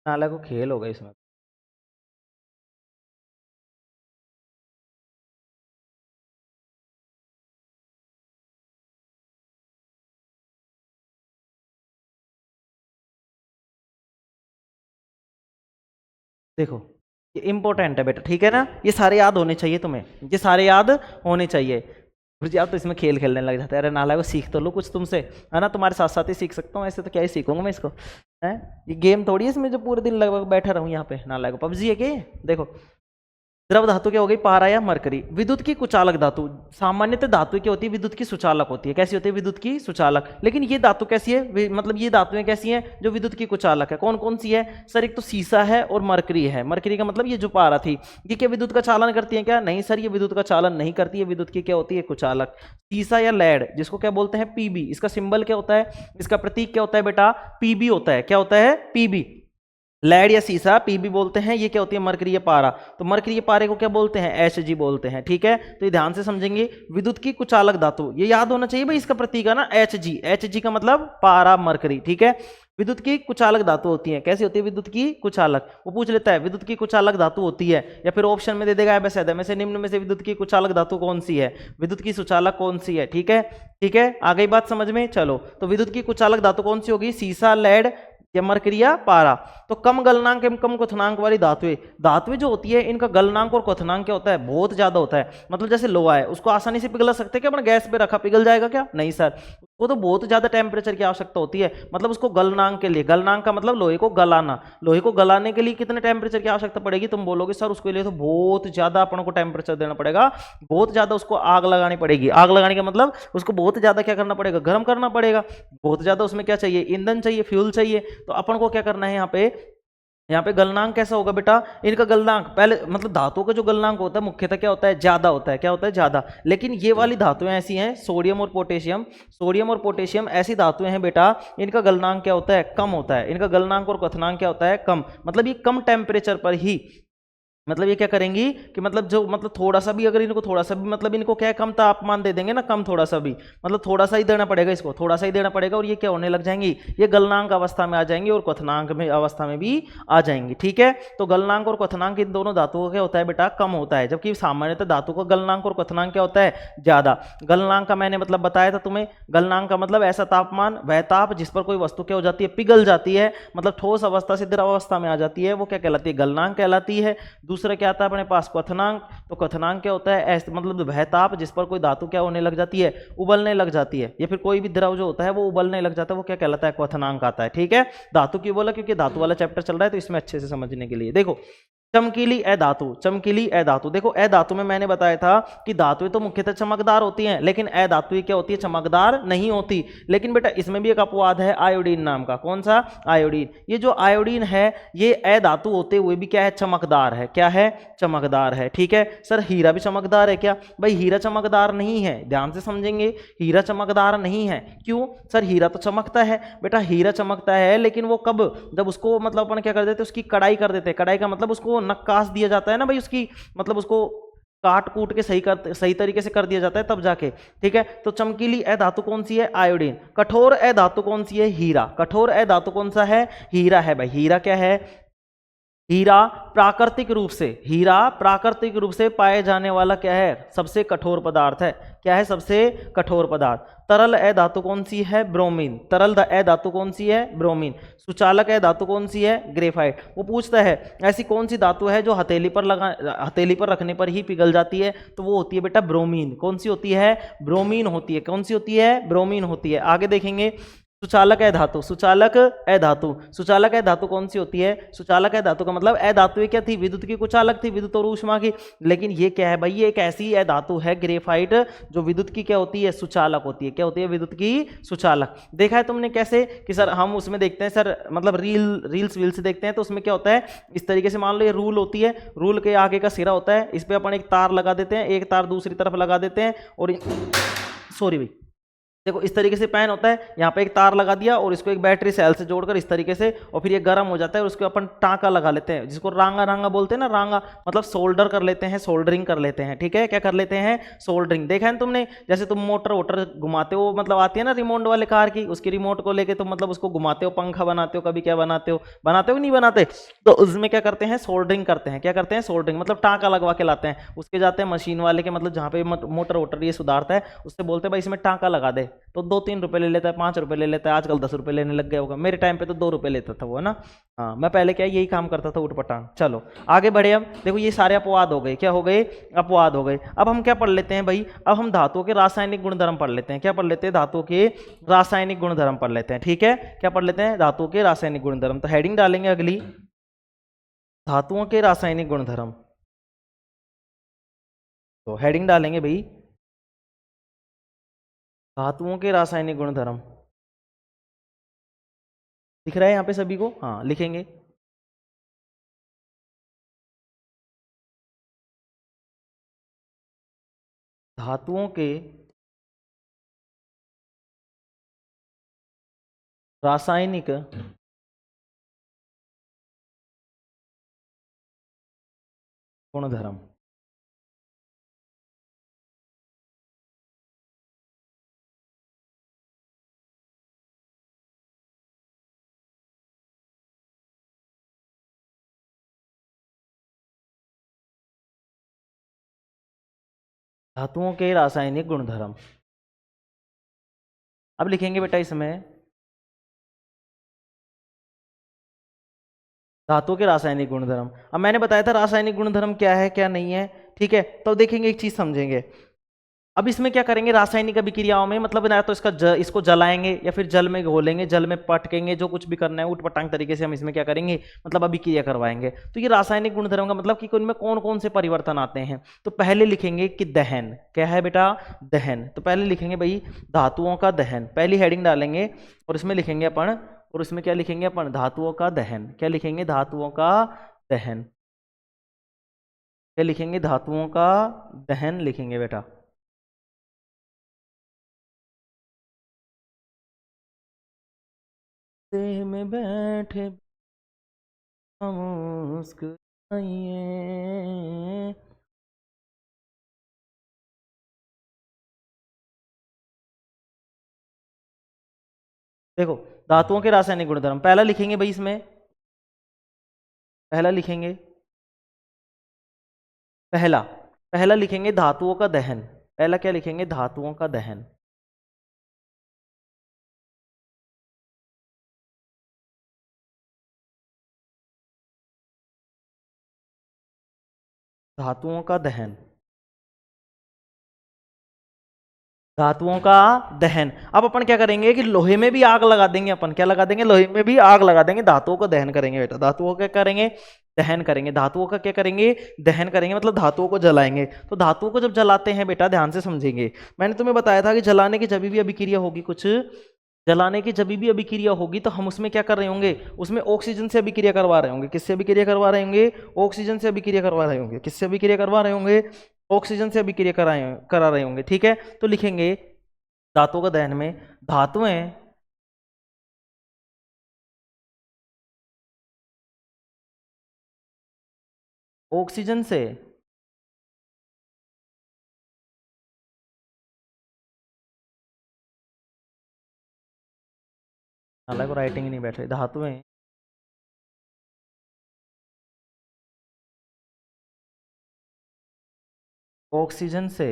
नाला को खेल होगा इसमें। देखो ये इंपॉर्टेंट है बेटा, ठीक है ना, ये सारे याद होने चाहिए तुम्हें, ये सारे याद होने चाहिए। गुरुजी आप तो इसमें खेल खेलने लग जाते हैं, अरे नाला को सीख तो लो कुछ तुमसे, है ना, तुम्हारे साथ साथ ही सीख सकता हूँ, ऐसे तो क्या ही सीखूंगा मैं इसको, है ये गेम थोड़ी है इसमें जो पूरे दिन लगभग बैठा रहूँ यहाँ पे, नाला को पबजी है क्या ये? देखो द्रव धातु क्या हो गई, पारा या मरकरी। विद्युत की कुचालक धातु, सामान्यतः धातु क्या होती है, विद्युत की सुचालक होती है। कैसी होती है, विद्युत की सुचालक। लेकिन ये धातु कैसी है, मतलब ये धातुएं कैसी हैं जो विद्युत की कुचालक है, कौन कौन सी है सर? एक तो सीसा है और मरकरी है। मरकरी का मतलब ये जो पारा थी, ये क्या विद्युत का चालन करती है क्या? नहीं सर, ये विद्युत का चालन नहीं करती है, विद्युत की क्या होती है, कुचालक। सीसा या लेड, जिसको क्या बोलते हैं, पीबी, इसका सिंबल क्या होता है, इसका प्रतीक क्या होता है बेटा, पीबी होता है। क्या होता है, पीबी। लेड या सीसा पीबी बोलते हैं, ये क्या होती है, मरकरी पारा। तो मरकरी पारे को क्या बोलते हैं, एच बोलते हैं। ठीक है, तो ये ध्यान से समझेंगे। विद्युत की कुचालक धातु, ये याद होना चाहिए भाई, इसका प्रतीक है ना एच जी का मतलब पारा मरकरी। ठीक है, विद्युत की कुचालक धातु होती है। कैसी होती है विद्युत की कुचालक, वो पूछ लेता है विद्युत की कुचालक धातु होती है, या फिर ऑप्शन में दे देगा में से निम्न में से विद्युत की कुचालक धातु कौन सी है, विद्युत की सुचालक कौन सी है। ठीक है, ठीक है, आ गई बात समझ में। चलो, तो विद्युत की कुचालक धातु कौन सी होगी, सीसा, लेड या मरकरी या पारा। तो कम गलनांक एवं कम क्वथनांक वाली धातुएं जो होती है, इनका गलनांक और क्वथनांक क्या होता है, बहुत ज्यादा होता है। मतलब जैसे लोहा है, उसको आसानी से पिघला सकते हैं क्या, अपने गैस पे रखा पिघल जाएगा क्या? नहीं सर, वो तो बहुत ज्यादा टेम्परेचर की आवश्यकता होती है। मतलब उसको गलनांक के लिए, गलनांक का मतलब लोहे को गलाना, लोहे को गलाने के लिए कितने टेम्परेचर की आवश्यकता पड़ेगी? तुम बोलोगे सर उसके लिए तो बहुत ज्यादा अपन को टेम्परेचर देना पड़ेगा, बहुत ज्यादा उसको आग लगानी पड़ेगी। आग लगाने का मतलब उसको बहुत ज्यादा क्या करना पड़ेगा, गर्म करना पड़ेगा। बहुत ज्यादा उसमें क्या चाहिए, ईंधन चाहिए, फ्यूल चाहिए। तो अपन को क्या करना है यहाँ पे गलनांक कैसा होगा बेटा, इनका गलनांक पहले, मतलब धातुओं का जो गलनांक होता है मुख्यतः क्या होता है, ज्यादा होता है। क्या होता है, ज्यादा। लेकिन ये वाली धातुएं ऐसी हैं, सोडियम और पोटेशियम ऐसी धातुएं हैं बेटा, इनका गलनांक क्या होता है, कम होता है। इनका गलनांक और क्वथनांक क्या होता है, कम। मतलब ये कम टेम्परेचर पर ही, मतलब ये क्या करेंगी कि मतलब जो, मतलब थोड़ा सा भी अगर इनको थोड़ा सा भी, मतलब इनको क्या कम तापमान दे देंगे ना, कम थोड़ा सा भी, मतलब थोड़ा सा ही देना पड़ेगा, इसको थोड़ा सा ही देना पड़ेगा, और ये क्या होने लग जाएंगी, ये गलनांक अवस्था में आ जाएंगी और क्वथनांक में अवस्था में भी आ जाएंगी। ठीक है, तो गलनांक और क्वथनांक इन दोनों धातुओं का क्या होता है बेटा, कम होता है। जबकि सामान्यतः धातु का गलनांक और क्वथनांक क्या होता है, ज्यादा। गलनांक का मैंने मतलब बताया था तुम्हें, गलनांक का मतलब ऐसा तापमान, वह ताप जिस पर कोई वस्तु क्या हो जाती है, पिघल जाती है, मतलब ठोस अवस्था से द्रव अवस्था में आ जाती है, वो क्या कहलाती है, गलनांक कहलाती है। दूसरा क्या आता है अपने पास, क्वथनांक। तो क्वथनांक क्या होता है, ऐसे मतलब वह ताप जिस पर कोई धातु क्या होने लग जाती है, उबलने लग जाती है, या फिर कोई भी द्रव जो होता है वो उबलने लग जाता है, वो क्या कहलाता है, क्वथनांक आता है। ठीक है, धातु क्यों बोला, क्योंकि धातु वाला चैप्टर चल रहा है, तो इसमें अच्छे से समझने के लिए देखो। चमकीली अधातु, चमकीली अधातु, देखो अधातु में मैंने बताया था कि धातुएं तो मुख्यतः चमकदार होती हैं, लेकिन अधातु क्या होती है, चमकदार नहीं होती। लेकिन बेटा इसमें भी एक अपवाद है, आयोडीन नाम का। कौन सा, आयोडीन। ये जो आयोडीन है, ये अधातु होते हुए भी क्या है, चमकदार है। क्या है, चमकदार है। ठीक है सर, हीरा भी चमकदार है क्या? भाई हीरा चमकदार नहीं है, ध्यान से समझेंगे, हीरा चमकदार नहीं है। क्यों सर, हीरा तो चमकता है बेटा, हीरा चमकता है, लेकिन वो कब, जब उसको मतलब अपन क्या कर देते, उसकी कढ़ाई कर देते। कढ़ाई का मतलब उसको नक्काश दिया जाता है ना भाई, उसकी मतलब उसको काट कूट के सही तरीके से कर दिया जाता है, तब जाके। ठीक है, तो चमकीली अधातु कौन सी है, आयोडीन। कठोर अधातु कौन सी है, हीरा। कठोर अधातु कौन सा है, हीरा है भाई। हीरा क्या है, हीरा प्राकृतिक रूप से पाए जाने वाला क्या है, सबसे कठोर पदार्थ है। क्या है, सबसे कठोर पदार्थ। तरल अधातु कौन सी है, ब्रोमीन। तरल अधातु कौन सी है, ब्रोमीन। सुचालक अधातु कौन सी है, ग्रेफाइट। वो पूछता है ऐसी कौन सी धातु है जो हथेली पर रखने पर ही पिघल जाती है, तो वो होती है बेटा ब्रोमीन। कौन सी होती है, ब्रोमीन होती है। कौन सी होती है, ब्रोमीन होती है। आगे देखेंगे, सुचालक है धातु, सुचालक है धातु, सुचालक है धातु कौन सी होती है? सुचालक है धातु का मतलब है धातु क्या थी? विद्युत की कुचालक थी, विद्युत और ऊष्मा की। लेकिन ये क्या है भाई? ये एक ऐसी है धातु है ग्रेफाइट जो विद्युत की क्या होती है? सुचालक होती है। क्या होती है? विद्युत की सुचालक। देखा है तुमने कैसे कि सर हम उसमें देखते हैं सर, मतलब रील्स वील्स देखते हैं तो उसमें क्या होता है? इस तरीके से मान लो ये रूल होती है, रूल के आगे का सिरा होता है, इस पर अपन एक तार लगा देते हैं, एक तार दूसरी तरफ लगा देते हैं और सॉरी भाई, देखो इस तरीके से पैन होता है, यहाँ पे एक तार लगा दिया और इसको एक बैटरी सेल से जोड़कर इस तरीके से, और फिर ये गर्म हो जाता है और उसको अपन टाँका लगा लेते हैं, जिसको रांगा रांगा बोलते हैं ना, रांगा मतलब सोल्डर कर लेते हैं, सोल्डरिंग कर लेते हैं। ठीक है, क्या कर लेते हैं? सोल्डरिंग। देखा है ना तुमने, जैसे तुम मोटर वोटर घुमाते हो, मतलब आती है ना रिमोट वाले कार की, उसकी रिमोट को लेके तुम मतलब उसको घुमाते हो, पंखा बनाते हो, कभी क्या बनाते हो, बनाते हो नहीं बनाते? तो उसमें क्या करते हैं? सोल्डरिंग करते हैं। क्या करते हैं? सोल्डरिंग, मतलब टाँका लगवा के लाते हैं, उसके जाते हैं मशीन वाले के, मतलब जहाँ पे मोटर वोटर ये सुधारता है, उससे बोलते हैं भाई इसमें टाँका लगा दे, तो 2-3 रुपए ले लेता है, 5 रुपए ले लेता है, आजकल 10 रुपए लेने लग गया होगा, मेरे टाइम पे तो 2 रुपए लेता था वो, है ना। हाँ, मैं पहले क्या यही काम करता था, उठपटांग। चलो आगे बढ़े। अब देखो ये सारे अपवाद हो गए, क्या हो गए? अपवाद हो गए। अब हम क्या पढ़ लेते हैं भाई? अब हम धातुओं के रासायनिक गुणधर्म पढ़ लेते हैं। क्या पढ़ लेते हैं? धातुओं के रासायनिक गुणधर्म पढ़ लेते हैं। ठीक है, क्या पढ़ लेते हैं? धातुओं के रासायनिक गुणधर्म। तो हेडिंग डालेंगे अगली, धातुओं के रासायनिक गुणधर्म। तो हेडिंग डालेंगे भाई, धातुओं के रासायनिक गुणधर्म। दिख रहा है यहाँ पे सभी को? हाँ, लिखेंगे। धातुओं के रासायनिक गुणधर्म। धातुओं के रासायनिक गुणधर्म। अब लिखेंगे बेटा इसमें धातुओं के रासायनिक गुणधर्म। अब मैंने बताया था रासायनिक गुणधर्म क्या है क्या नहीं है। ठीक है, तो देखेंगे एक चीज समझेंगे। अब इसमें क्या करेंगे? रासायनिक अभिक्रियाओं में मतलब ना तो इसको जलाएंगे या फिर जल में घोलेंगे, जल में पटकेंगे, जो कुछ भी करना है उटपटांग तरीके से हम इसमें क्या करेंगे? मतलब अभिक्रिया करवाएंगे। तो ये रासायनिक गुणधर्म का मतलब कि उनमें कौन कौन से परिवर्तन आते हैं। तो पहले लिखेंगे कि दहन। क्या है बेटा? दहन। तो पहले लिखेंगे भाई धातुओं का दहन, पहली हेडिंग डालेंगे और इसमें लिखेंगे अपन, और इसमें क्या लिखेंगे अपन? धातुओं का दहन। क्या लिखेंगे? धातुओं का दहन। क्या लिखेंगे? धातुओं का दहन लिखेंगे बेटा। देह में बैठे मुस्कुराइए। देखो धातुओं के रासायनिक गुणधर्म पहला लिखेंगे भाई, इसमें पहला लिखेंगे, पहला पहला लिखेंगे धातुओं का दहन। पहला क्या लिखेंगे? धातुओं का दहन। धातुओं का दहन, धातुओं का दहन। अब अपन क्या करेंगे कि लोहे में भी आग लगा देंगे। अपन क्या लगा देंगे? लोहे में भी आग लगा देंगे, धातुओं को दहन करेंगे बेटा। धातुओं का क्या करेंगे? दहन करेंगे। धातुओं का क्या करेंगे? दहन करेंगे, मतलब धातुओं को जलाएंगे। तो धातुओं को जब जलाते हैं बेटा, ध्यान से समझेंगे, मैंने तुम्हें बताया था कि जलाने की जब भी अभिक्रिया होगी, कुछ जलाने की जब भी अभिक्रिया होगी तो हम उसमें क्या कर रहे होंगे? उसमें ऑक्सीजन से अभिक्रिया करवा रहे होंगे। किससे अभिक्रिया करवा रहे होंगे? ऑक्सीजन से अभिक्रिया करवा रहे होंगे। किससे अभिक्रिया करवा रहे होंगे? ऑक्सीजन से अभिक्रिया करा रहे होंगे। ठीक है, तो लिखेंगे धातुओं का दहन में धातुएं ऑक्सीजन से हालांकि राइटिंग ही नहीं बैठ रही। धातुएं ऑक्सीजन से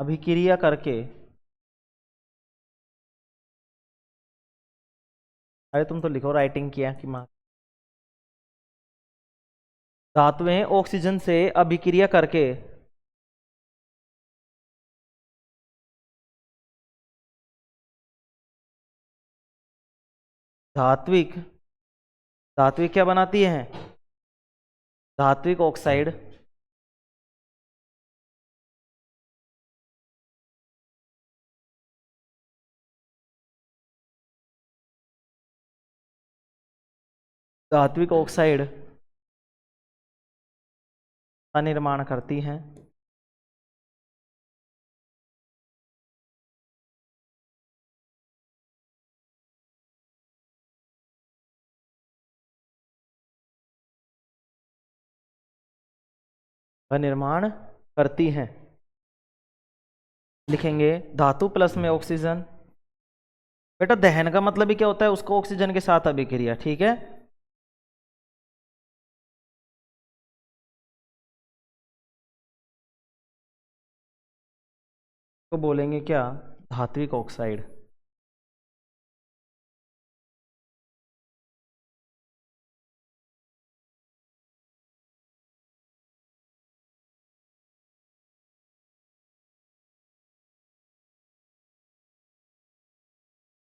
अभिक्रिया करके, अरे तुम तो लिखो राइटिंग किया कि माँ धातुएं ऑक्सीजन से अभिक्रिया करके धात्विक धात्विक क्या बनाती हैं? धात्विक ऑक्साइड धात्विक ऑक्साइड का निर्माण करती हैं। का निर्माण करती हैं। लिखेंगे धातु प्लस में ऑक्सीजन। बेटा दहन का मतलब ही क्या होता है? उसको ऑक्सीजन के साथ अभिक्रिया, ठीक है। तो बोलेंगे क्या? धात्विक ऑक्साइड।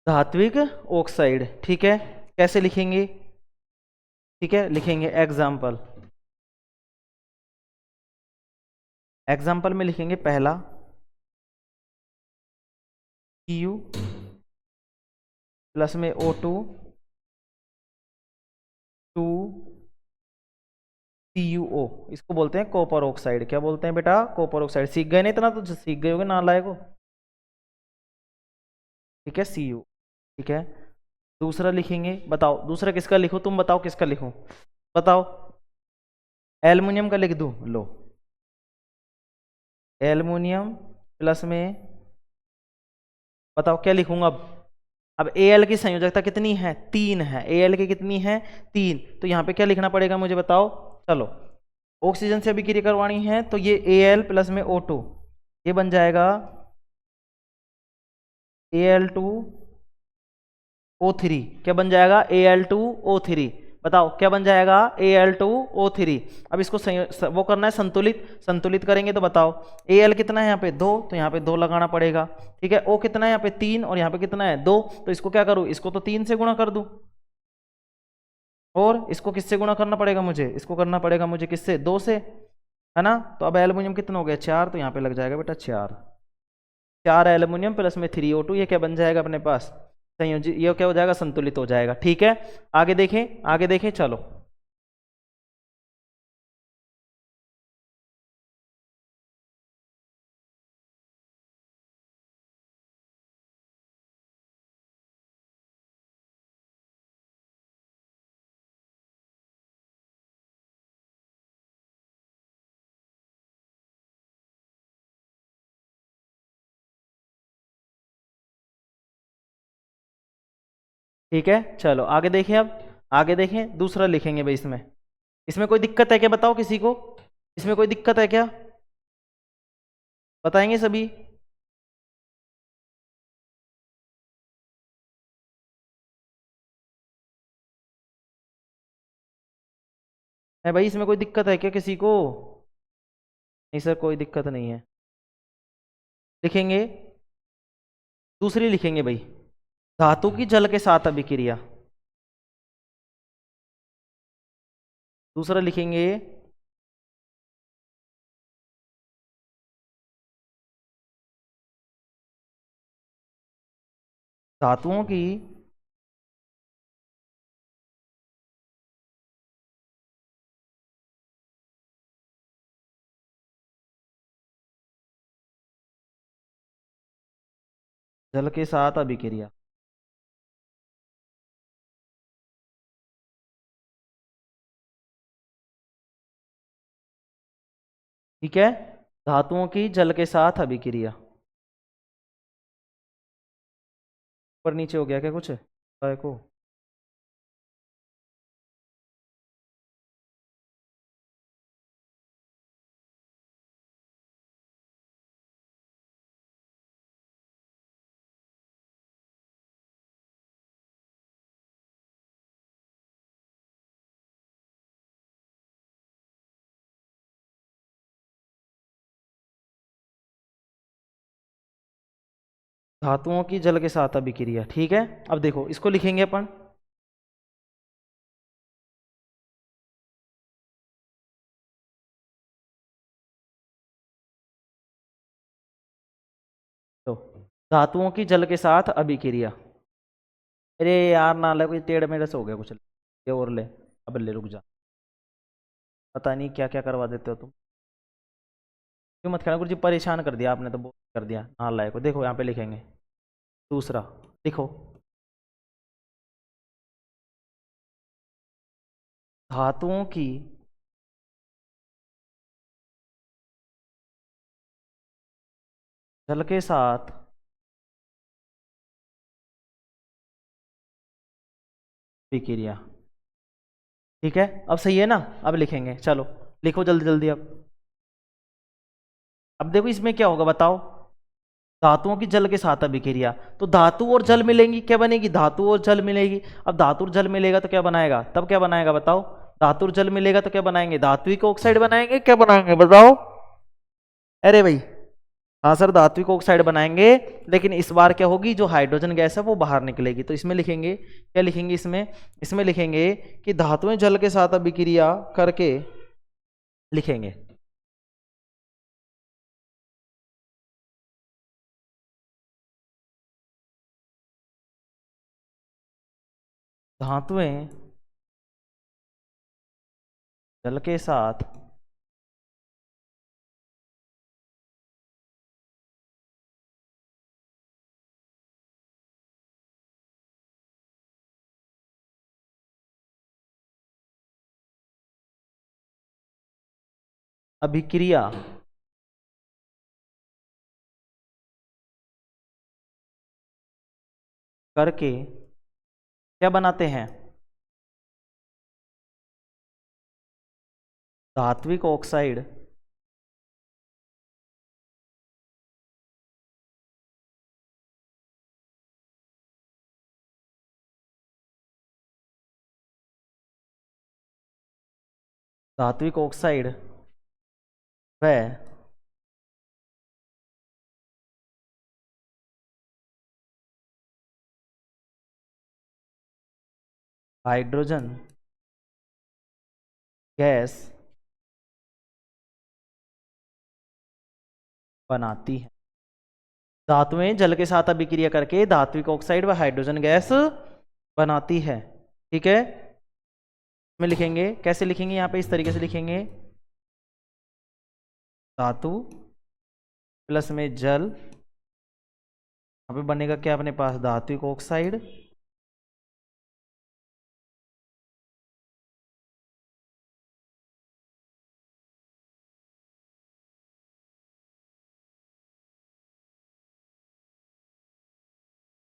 धात्विक ऑक्साइड, ठीक है। कैसे लिखेंगे? ठीक है, लिखेंगे एग्जाम्पल। एग्जाम्पल में लिखेंगे पहला Cu प्लस में O2 टू CuO, इसको बोलते हैं कॉपर ऑक्साइड। क्या बोलते हैं बेटा? Copper oxide. सीख गए नहीं? इतना तो सीख गए होगे नालायक को। ठीक है, Cu। ठीक है, दूसरा लिखेंगे। बताओ दूसरा किसका लिखो? तुम बताओ किसका लिखूं? बताओ। एल्युमिनियम का लिख दूं? लो, एल्युमिनियम प्लस में, बताओ क्या लिखूंगा अब Al की संयोजकता कितनी है? 3 है। Al की कितनी है? 3। तो यहाँ पे क्या लिखना पड़ेगा मुझे बताओ? चलो, ऑक्सीजन से अभिक्रिया करवानी है तो ये Al प्लस में O2, ये बन जाएगा Al2O3। क्या बन जाएगा? Al2O3। बताओ क्या बन जाएगा? Al2O3। अब इसको वो करना है संतुलित। संतुलित करेंगे तो बताओ Al कितना है यहाँ पे? 2, तो यहाँ पे 2 लगाना पड़ेगा। ठीक है, O कितना है यहाँ पे? 3, और यहाँ पे कितना है? 2। तो इसको क्या करूँ? इसको तो 3 से गुणा कर दूं, और इसको किससे गुणा करना पड़ेगा मुझे? इसको करना पड़ेगा मुझे किससे? 2 से, है ना। तो अब एल्युमिनियम कितना हो गया? 4, तो यहाँ पे लग जाएगा बेटा 4। 4 एल्युमिनियम प्लस में 3O2, ये क्या बन जाएगा अपने पास? संयोजित। ये क्या हो जाएगा? संतुलित हो जाएगा। ठीक है, आगे देखें, आगे देखें, चलो। ठीक है, चलो आगे देखें। अब आगे देखें, दूसरा लिखेंगे भाई। इसमें इसमें कोई दिक्कत है क्या? बताओ किसी को, इसमें कोई दिक्कत है क्या? बताएंगे सभी? है भाई, इसमें कोई दिक्कत है क्या किसी को? नहीं सर, कोई दिक्कत नहीं है। लिखेंगे, दूसरी लिखेंगे भाई, धातु की जल के साथ अभिक्रिया। दूसरा लिखेंगे धातुओं की जल के साथ अभिक्रिया। ठीक है, धातुओं की जल के साथ अभिक्रिया। ऊपर नीचे हो गया क्या कुछ? को धातुओं की जल के साथ अभिक्रिया, ठीक है। अब देखो इसको लिखेंगे अपन, तो धातुओं की जल के साथ अभिक्रिया। अरे यार ना ले, कोई टेढ़ मेढ़ से हो गया कुछ, ये और ले, अब ले रुक जा, पता नहीं क्या क्या करवा देते हो तुम, क्यों मत कहना गुरु जी, परेशान कर दिया आपने तो, बहुत कर दिया नालायक को। देखो यहाँ पे लिखेंगे दूसरा, लिखो धातुओं की जल के साथ विक्रिया, ठीक है। अब सही है ना, अब लिखेंगे, चलो लिखो जल्दी जल्दी। अब देखो इसमें क्या होगा बताओ, धातुओं की जल के साथ अभिक्रिया, तो धातु और जल मिलेंगी, क्या बनेगी, धातु और जल मिलेगी। अब धातु और जल मिलेगा तो क्या बनाएगा, तब क्या बनाएगा बताओ, धातु और जल मिलेगा तो क्या बनाएंगे, धात्विक ऑक्साइड बनाएंगे, क्या बनाएंगे बताओ। अरे भाई हाँ सर, धात्विक ऑक्साइड बनाएंगे, लेकिन इस बार क्या होगी, जो हाइड्रोजन गैस है वो बाहर निकलेगी। तो इसमें लिखेंगे, क्या लिखेंगे इसमें, इसमें लिखेंगे कि धातुएं जल के साथ अभिक्रिया करके, लिखेंगे धातुएं जल के साथ अभिक्रिया करके क्या बनाते हैं, धात्विक ऑक्साइड धात्विक ऑक्साइड व हाइड्रोजन गैस बनाती है। धातुएं जल के साथ अभिक्रिया करके धात्विक ऑक्साइड व हाइड्रोजन गैस बनाती है, ठीक है। में लिखेंगे, कैसे लिखेंगे, यहाँ पे इस तरीके से लिखेंगे, धातु प्लस में जल, यहाँ पे बनेगा क्या अपने पास, धात्विक ऑक्साइड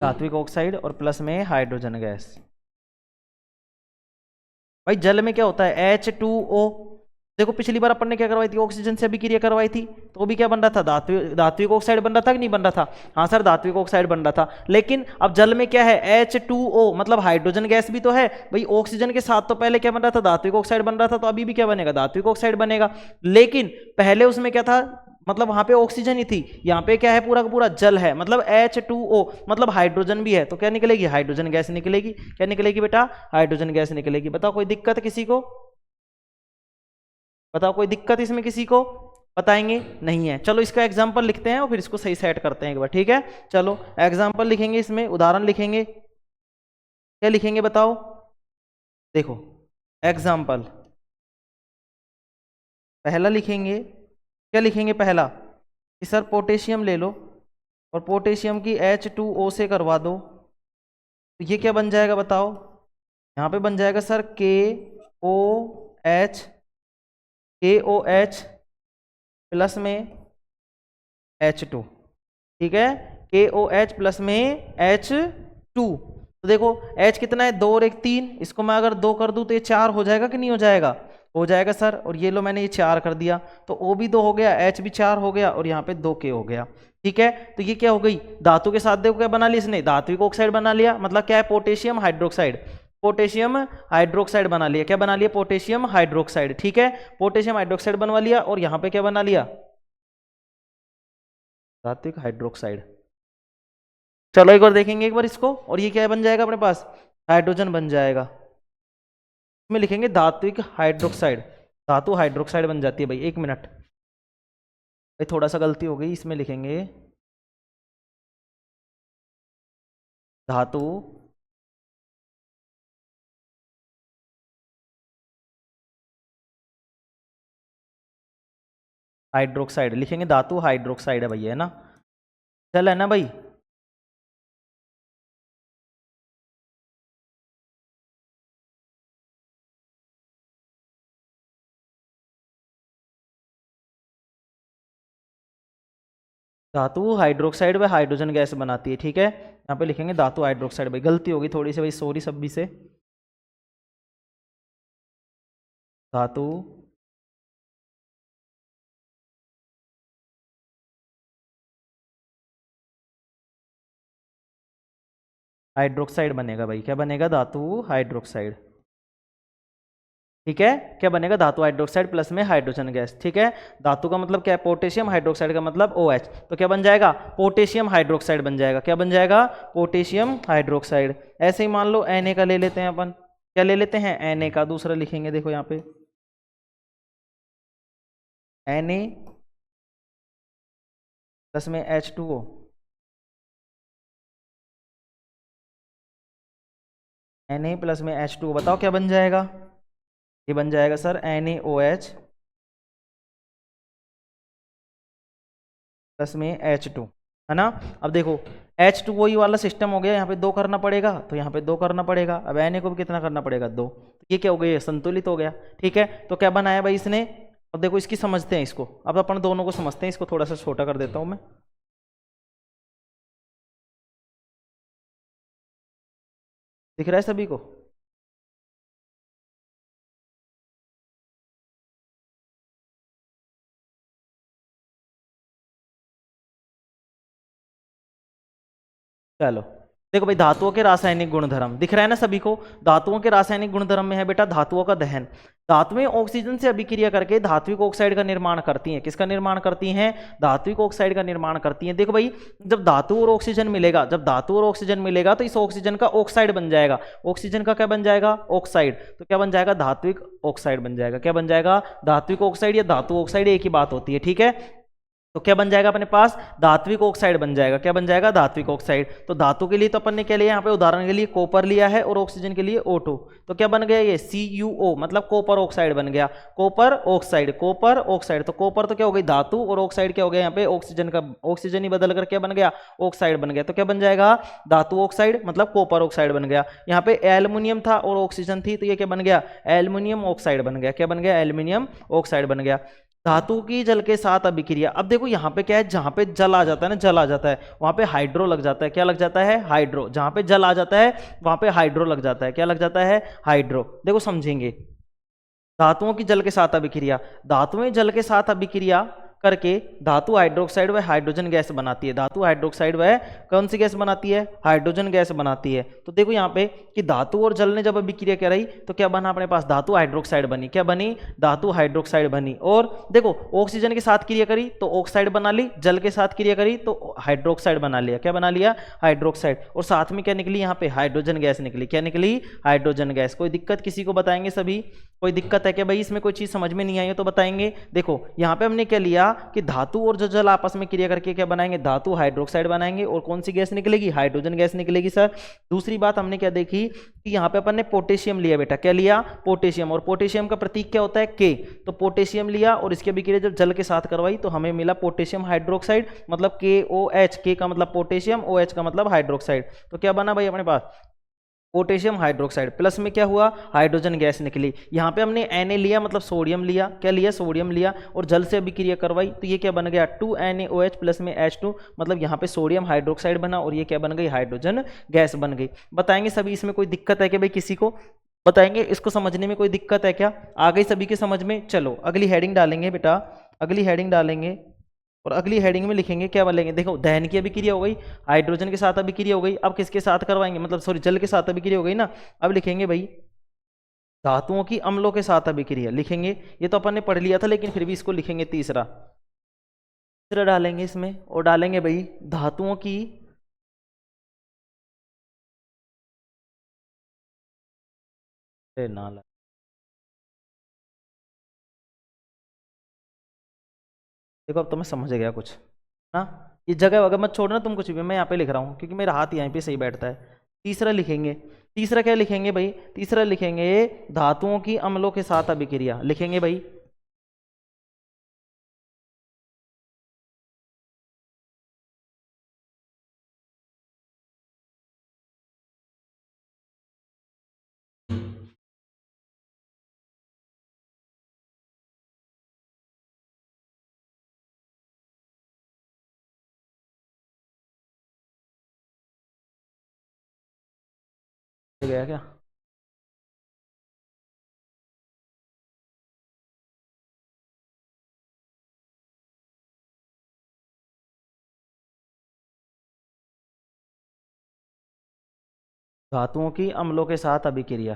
धात्विक ऑक्साइड और प्लस में हाइड्रोजन गैस। भाई जल में क्या होता है, H2O। देखो पिछली बार अपन ने क्या करवाई थी, ऑक्सीजन से अभिक्रिया करवाई थी, तो भी क्या बन रहा था, धात्विक ऑक्साइड बन रहा था कि नहीं बन रहा था, हाँ सर धात्विक ऑक्साइड बन रहा था। लेकिन अब जल में क्या है, H2O, मतलब हाइड्रोजन गैस भी तो है भाई, ऑक्सीजन के साथ तो पहले क्या बन रहा था, धात्विक ऑक्साइड बन रहा था, तो अभी भी क्या बनेगा, धात्विक ऑक्साइड बनेगा। लेकिन पहले उसमें क्या था, मतलब वहां पे ऑक्सीजन ही थी, यहाँ पे क्या है, पूरा का पूरा जल है, मतलब H2O, मतलब हाइड्रोजन भी है, तो क्या निकलेगी, हाइड्रोजन गैस निकलेगी। क्या निकलेगी बेटा, हाइड्रोजन गैस निकलेगी। बताओ कोई दिक्कत किसी को, बताओ कोई दिक्कत इसमें किसी को, बताएंगे नहीं है। चलो इसका एग्जाम्पल लिखते हैं और फिर इसको सही सेट करते हैं एक बार, ठीक है। चलो एग्जाम्पल लिखेंगे, इसमें उदाहरण लिखेंगे, क्या लिखेंगे बताओ। देखो एग्जाम्पल पहला लिखेंगे, क्या लिखेंगे पहला, कि सर पोटेशियम ले लो और पोटेशियम की H2O से करवा दो, तो ये क्या बन जाएगा बताओ, यहाँ पे बन जाएगा सर KOH प्लस में H2, ठीक है, KOH प्लस में H2। तो देखो H कितना है, 2 और 1 3, इसको मैं अगर 2 कर दूं तो ये 4 हो जाएगा कि नहीं हो जाएगा, हो जाएगा सर। और ये लो मैंने ये 4 कर दिया, तो O भी 2 हो गया, H भी 4 हो गया, और यहाँ पे 2K हो गया, ठीक है। तो ये क्या हो गई, धातु के साथ देखो क्या बना लिया इसने, धात्विक ऑक्साइड बना लिया, मतलब क्या है, पोटेशियम हाइड्रोक्साइड, पोटेशियम हाइड्रोक्साइड बना लिया, क्या बना लिया, पोटेशियम हाइड्रोक्साइड, ठीक है। पोटेशियम हाइड्रोक्साइड बनवा लिया, और यहाँ पे क्या बना लिया, धात्विक हाइड्रोक्साइड। चलो एक बार देखेंगे एक बार इसको, और ये क्या बन जाएगा अपने पास, हाइड्रोजन बन जाएगा। इसमें लिखेंगे धात्विक हाइड्रोक्साइड, धातु हाइड्रोक्साइड बन जाती है भाई। एक मिनट भाई, थोड़ा सा गलती हो गई, इसमें लिखेंगे धातु हाइड्रोक्साइड, लिखेंगे धातु हाइड्रोक्साइड है भैया, है ना। चल है ना भाई। धातु हाइड्रोक्साइड व हाइड्रोजन गैस बनाती है, ठीक है। यहाँ पे लिखेंगे धातु हाइड्रोक्साइड। भाई गलती होगी थोड़ी सी भाई, सॉरी सभी से। धातु हाइड्रोक्साइड बनेगा भाई, क्या बनेगा, धातु हाइड्रोक्साइड, ठीक है। क्या बनेगा, धातु हाइड्रोक्साइड प्लस में हाइड्रोजन गैस, ठीक है। धातु का मतलब क्या है, पोटेशियम, हाइड्रोक्साइड का मतलब OH, तो क्या बन जाएगा, पोटेशियम हाइड्रोक्साइड बन जाएगा। क्या बन जाएगा, पोटेशियम हाइड्रोक्साइड। ऐसे ही मान लो Na का ले लेते हैं अपन, क्या ले लेते हैं, Na का। दूसरा लिखेंगे, देखो यहाँ पे Na प्लस में H2O, Na प्लस में H2O, बताओ क्या बन जाएगा, ये बन जाएगा सर NaOH प्लस में H2, है ना। अब देखो H2O वाला सिस्टम हो गया, यहाँ पे 2 करना पड़ेगा, तो यहाँ पे 2 करना पड़ेगा। अब Na को भी कितना करना पड़ेगा, 2। ये क्या हो गया, संतुलित हो गया, ठीक है। तो क्या बनाया भाई इसने, अब देखो इसकी समझते हैं इसको, अब अपन दोनों को समझते हैं। इसको थोड़ा सा छोटा कर देता हूँ मैं, दिख रहा है सभी को। चलो देखो भाई, धातुओं के रासायनिक गुणधर्म दिख रहा है ना सभी को। धातुओं के रासायनिक गुणधर्म में है बेटा धातुओं का दहन। धातुएं ऑक्सीजन से अभिक्रिया करके धात्विक ऑक्साइड का निर्माण करती हैं। किसका निर्माण करती हैं, धात्विक ऑक्साइड का निर्माण करती हैं। देखो भाई, जब धातु और ऑक्सीजन मिलेगा, जब धातु और ऑक्सीजन मिलेगा तो इस ऑक्सीजन का ऑक्साइड बन जाएगा। ऑक्सीजन का क्या बन जाएगा, ऑक्साइड। तो क्या बन जाएगा, धात्विक ऑक्साइड बन जाएगा। क्या बन जाएगा, धात्विक ऑक्साइड या धातु ऑक्साइड, एक ही बात होती है, ठीक है। तो क्या बन जाएगा अपने पास, धात्विक ऑक्साइड बन जाएगा। क्या बन जाएगा, धात्विक ऑक्साइड। तो धातु के लिए तो अपन ने क्या लिया यहाँ पे, उदाहरण के लिए कॉपर लिया है, और ऑक्सीजन के लिए O2। तो क्या बन गया ये CuO, मतलब कॉपर ऑक्साइड बन गया। Copper oxide, copper oxide. तो कॉपर तो क्या हो गई, धातु, और ऑक्साइड क्या हो गया यहाँ पे, ऑक्सीजन का, ऑक्सीजन ही बदल कर क्या बन गया, ऑक्साइड बन गया। तो क्या बन जाएगा, धातु ऑक्साइड मतलब कॉपर ऑक्साइड बन गया। यहाँ पे एल्युमिनियम था और ऑक्सीजन थी, तो ये क्या बन गया, एल्युमिनियम ऑक्साइड बन गया। क्या बन गया, एल्युमिनियम ऑक्साइड बन गया। धातु की जल के साथ अभिक्रिया। अब देखो यहाँ पे क्या है, जहां पे जल आ जाता है ना, जल आ जाता है, वहां पे हाइड्रो लग जाता है। क्या लग जाता है, हाइड्रो। जहां पे जल आ जाता है वहां पे हाइड्रो लग जाता है। क्या लग जाता है, हाइड्रो। देखो समझेंगे, धातुओं की जल के साथ अभिक्रिया। धातुएं जल के साथ अभिक्रिया करके धातु हाइड्रोक्साइड व हाइड्रोजन गैस बनाती है। धातु हाइड्रोक्साइड व कौन सी गैस बनाती है, हाइड्रोजन गैस बनाती है। तो देखो यहाँ पे कि धातु और जल ने जब अभिक्रिया कराई तो क्या बना अपने पास, धातु हाइड्रोक्साइड बनी। क्या बनी, धातु हाइड्रोक्साइड बनी। और देखो ऑक्सीजन के साथ क्रिया करी तो ऑक्साइड बना ली, जल के साथ क्रिया करी तो हाइड्रोक्साइड बना लिया। क्या बना लिया, हाइड्रोक्साइड। और साथ में क्या निकली, यहाँ पे हाइड्रोजन गैस निकली। क्या निकली, हाइड्रोजन गैस। कोई दिक्कत किसी को, बताएंगे सभी, कोई दिक्कत है क्या भाई, इसमें कोई चीज समझ में नहीं आई है तो बताएंगे। देखो यहाँ पे हमने क्या लिया कि धातु और जो जल आपस में क्रिया करके क्या बनाएंगे, धातु हाइड्रोक्साइड बनाएंगे। और कौन सी गैस निकलेगी, हाइड्रोजन गैस निकलेगी सर। दूसरी बात हमने क्या देखी कि यहाँ पे अपन ने पोटेशियम लिया बेटा। क्या लिया, पोटेशियम। और पोटेशियम का प्रतीक क्या होता है, K। तो पोटेशियम लिया और इसके अभिक्रिया जब जल के साथ करवाई तो हमें मिला पोटेशियम हाइड्रोक्साइड, मतलब KOH। K का मतलब पोटेशियम, OH का मतलब हाइड्रोक्साइड। तो क्या बना भाई अपने पास, पोटेशियम हाइड्रोक्साइड। प्लस में क्या हुआ, हाइड्रोजन गैस निकली। यहाँ पे हमने Na लिया, मतलब सोडियम लिया। क्या लिया, सोडियम लिया, और जल से अभिक्रिया करवाई तो ये क्या बन गया, 2NaOH प्लस में H2, मतलब यहाँ पे सोडियम हाइड्रोक्साइड बना, और ये क्या बन गई, हाइड्रोजन गैस बन गई। बताएंगे सभी, इसमें कोई दिक्कत है क्या भाई, किसी को बताएंगे, इसको समझने में कोई दिक्कत है क्या, आ गई सभी के समझ में। चलो अगली हेडिंग डालेंगे बेटा, अगली हेडिंग डालेंगे, और अगली हेडिंग में लिखेंगे क्या बोलेंगे। देखो दहन की अभिक्रिया हो गई, हाइड्रोजन के साथ अभिक्रिया हो गई। अब किसके साथ करवाएंगे, मतलब सॉरी जल के साथ अभिक्रिया हो गई ना। अब लिखेंगे भाई धातुओं की अम्लों के साथ अभिक्रिया लिखेंगे। ये तो अपन ने पढ़ लिया था लेकिन फिर भी इसको लिखेंगे तीसरा। तीसरा डालेंगे इसमें, और डालेंगे भाई धातुओं की अरे ना ला- देखो अब तो मैं समझ गया कुछ ना। ये जगह वगैरह मत छोड़ना तुम कुछ भी, मैं यहाँ पे लिख रहा हूँ क्योंकि मेरा हाथ यहीं पे सही बैठता है। तीसरा लिखेंगे, तीसरा क्या लिखेंगे भाई, तीसरा लिखेंगे धातुओं की अम्लों के साथ अभिक्रिया लिखेंगे भाई। हो गया क्या? धातुओं की अम्लों के साथ अभिक्रिया।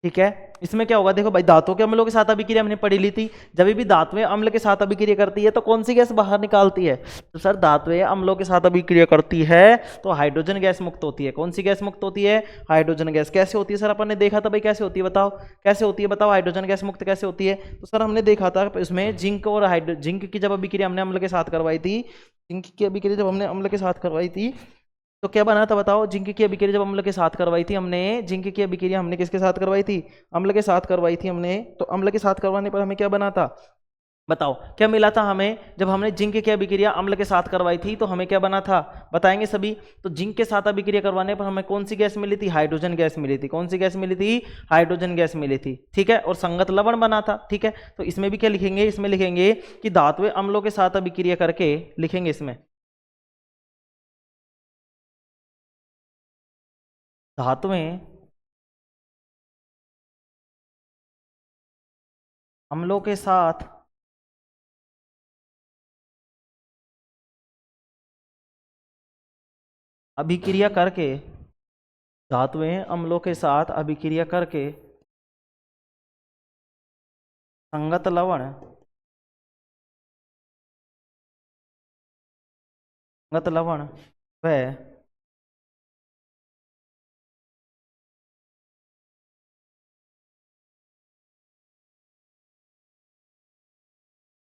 ठीक है, इसमें क्या होगा देखो भाई, धातुओं के अम्लों के साथ अभिक्रिया हमने पढ़ी ली थी। जब भी धातुएं अम्ल के साथ अभिक्रिया करती है तो कौन सी गैस बाहर निकालती है? तो सर धातुएं अम्लों के साथ अभिक्रिया करती है तो हाइड्रोजन गैस मुक्त होती है। कौन सी गैस मुक्त होती है? Hydrogen gas. कैसे होती है सर? अपन ने देखा था भाई कैसे होती है, बताओ कैसे होती है, बताओ हाइड्रोजन गैस मुक्त कैसे होती है। तो सर हमने देखा था इसमें जिंक और जिंक की जब अभिक्रिया हमने अम्ल के साथ करवाई थी, जिंक की अभिक्रिया जब हमने अम्ल के साथ करवाई थी तो क्या बना था बताओ? जिंक की अभिक्रिया जब अम्ल के साथ करवाई थी हमने, जिंक की अभिक्रिया हमने किसके साथ करवाई थी? अम्ल के साथ करवाई थी हमने। तो अम्ल के साथ करवाने पर हमें क्या बना था? बताओ क्या मिला था हमें? जब हमने जिंक की अभिक्रिया अम्ल के साथ करवाई थी तो हमें क्या बना था? बताएंगे सभी। तो जिंक के साथ अभिक्रिया करवाने पर हमें कौन सी गैस मिली थी? हाइड्रोजन गैस मिली थी। कौन सी गैस मिली थी? हाइड्रोजन गैस मिली थी। ठीक है, और संगत लवण बना था। ठीक है, तो इसमें भी क्या लिखेंगे? इसमें लिखेंगे कि धातुएं अम्लों के साथ अभिक्रिया करके, लिखेंगे इसमें धातुएं अम्लों के साथ अभिक्रिया करके, धातुएं अम्लों के साथ अभिक्रिया करके संगत लवण, संगत लवण व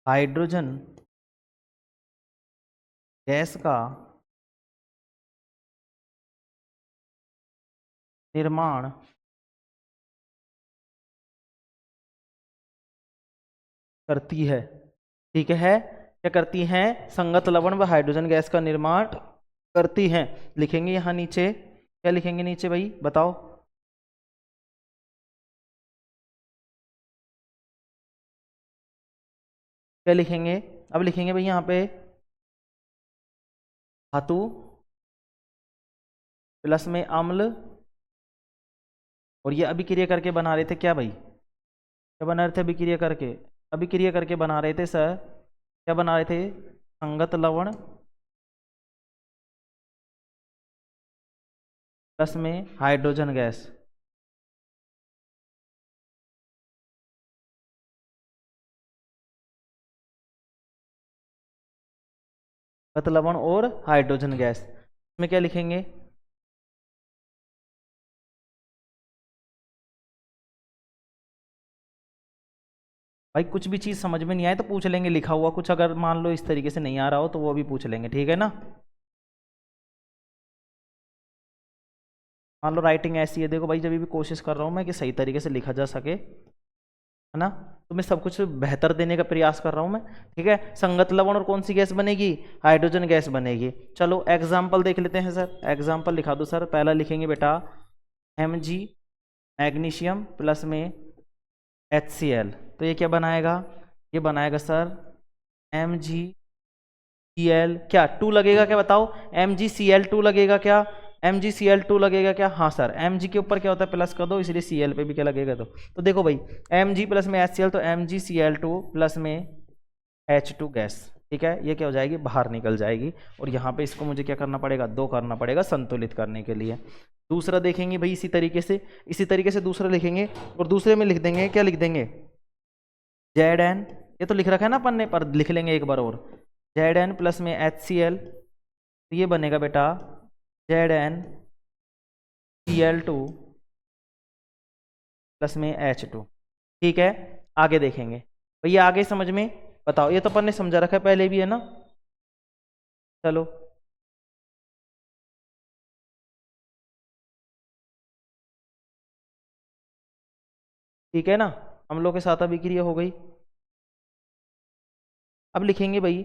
हाइड्रोजन गैस का निर्माण करती है। ठीक है, क्या करती हैं? संगत लवण व हाइड्रोजन गैस का निर्माण करती हैं। लिखेंगे यहाँ नीचे, क्या लिखेंगे नीचे भाई बताओ? क्या लिखेंगे? अब लिखेंगे भाई यहाँ पे धातु प्लस में अम्ल, और ये अभिक्रिया करके बना रहे थे क्या भाई? क्या बना रहे थे अभिक्रिया करके? अभिक्रिया करके बना रहे थे सर, क्या बना रहे थे? संगत लवण प्लस में हाइड्रोजन गैस। संगत लवण और हाइड्रोजन गैस में क्या लिखेंगे? भाई कुछ भी चीज़ समझ में नहीं आए तो पूछ लेंगे लिखा हुआ कुछ, अगर मान लो इस तरीके से नहीं आ रहा हो तो वो भी पूछ लेंगे, ठीक है ना। मान लो राइटिंग ऐसी है, देखो भाई जब भी कोशिश कर रहा हूँ मैं कि सही तरीके से लिखा जा सके, है ना, तो मैं सब कुछ बेहतर देने का प्रयास कर रहा हूँ मैं। ठीक है, संगत लवण और कौन सी गैस बनेगी? हाइड्रोजन गैस बनेगी। चलो एग्जाम्पल देख लेते हैं सर, एग्जाम्पल लिखा दो सर। पहला लिखेंगे बेटा Mg मैग्नीशियम प्लस में HCl, तो ये क्या बनाएगा? ये बनाएगा सर MgCl, क्या 2 लगेगा क्या बताओ? MgCl2 लगेगा क्या? MgCl2 लगेगा क्या? हाँ सर, Mg के ऊपर क्या होता है प्लस कर दो, इसलिए Cl पे भी क्या लगेगा? तो देखो भाई Mg प्लस में HCl, तो MgCl2 प्लस में H2 गैस। ठीक है, ये क्या हो जाएगी? बाहर निकल जाएगी। और यहाँ पे इसको मुझे क्या करना पड़ेगा? 2 करना पड़ेगा संतुलित करने के लिए। दूसरा देखेंगे भाई इसी तरीके से, इसी तरीके से दूसरा लिखेंगे, और दूसरे में लिख देंगे, क्या लिख देंगे? Zn ये तो लिख रखा है ना अपन ने, पर लिख लेंगे एक बार और। Zn प्लस में HCl, तो ये बनेगा बेटा ZnCl2 प्लस में H2। ठीक है, आगे देखेंगे भैया, आगे समझ में बताओ। ये तो अपन ने समझा रखा है पहले भी, है ना। चलो ठीक है ना, अम्लों के साथ अभिक्रिया हो गई। अब लिखेंगे भाई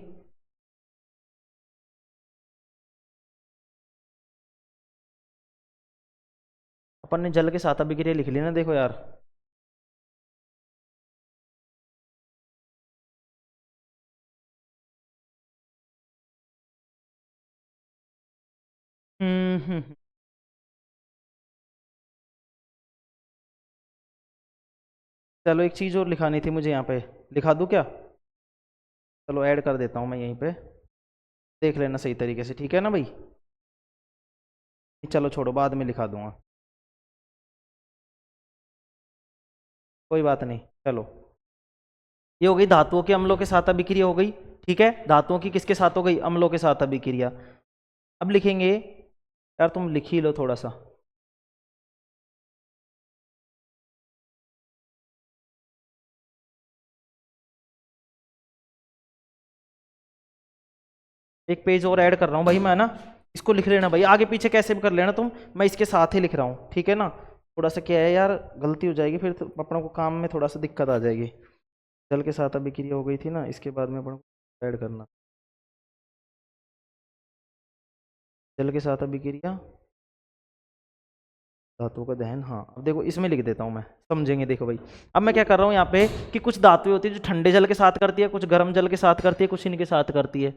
अपन ने जल के साथ अभिक्रिया लिख ली ना, देखो यार। हम्म। चलो एक चीज़ और लिखानी थी मुझे यहाँ पे, लिखा दूँ क्या? चलो ऐड कर देता हूँ मैं यहीं पे, देख लेना सही तरीके से, ठीक है ना भाई। चलो छोड़ो, बाद में लिखा दूंगा, कोई बात नहीं। चलो ये हो गई धातुओं के अम्लों के साथ अभिक्रिया हो गई। ठीक है, धातुओं की किसके साथ हो गई? अम्लों के साथ अभिक्रिया। अब लिखेंगे, यार तुम लिख ही लो थोड़ा सा। एक पेज और ऐड कर रहा हूँ भाई मैं ना, इसको लिख लेना भाई, आगे पीछे कैसे भी कर लेना तुम, मैं इसके साथ ही लिख रहा हूँ, ठीक है ना। थोड़ा सा क्या है यार, गलती हो जाएगी फिर तो अपनों को काम में थोड़ा सा दिक्कत आ जाएगी। जल के साथ अभिक्रिया हो गई थी ना, इसके बाद में अपन को ऐड करना, जल के साथ अभिक्रिया धातुओं का दहन। हाँ अब देखो इसमें लिख देता हूँ मैं, समझेंगे। देखो भाई, अब मैं क्या कर रहा हूँ यहाँ पे कि कुछ धातुएं होती है जो ठंडे जल के साथ करती है, कुछ गर्म जल के साथ करती है, कुछ इनके साथ करती है।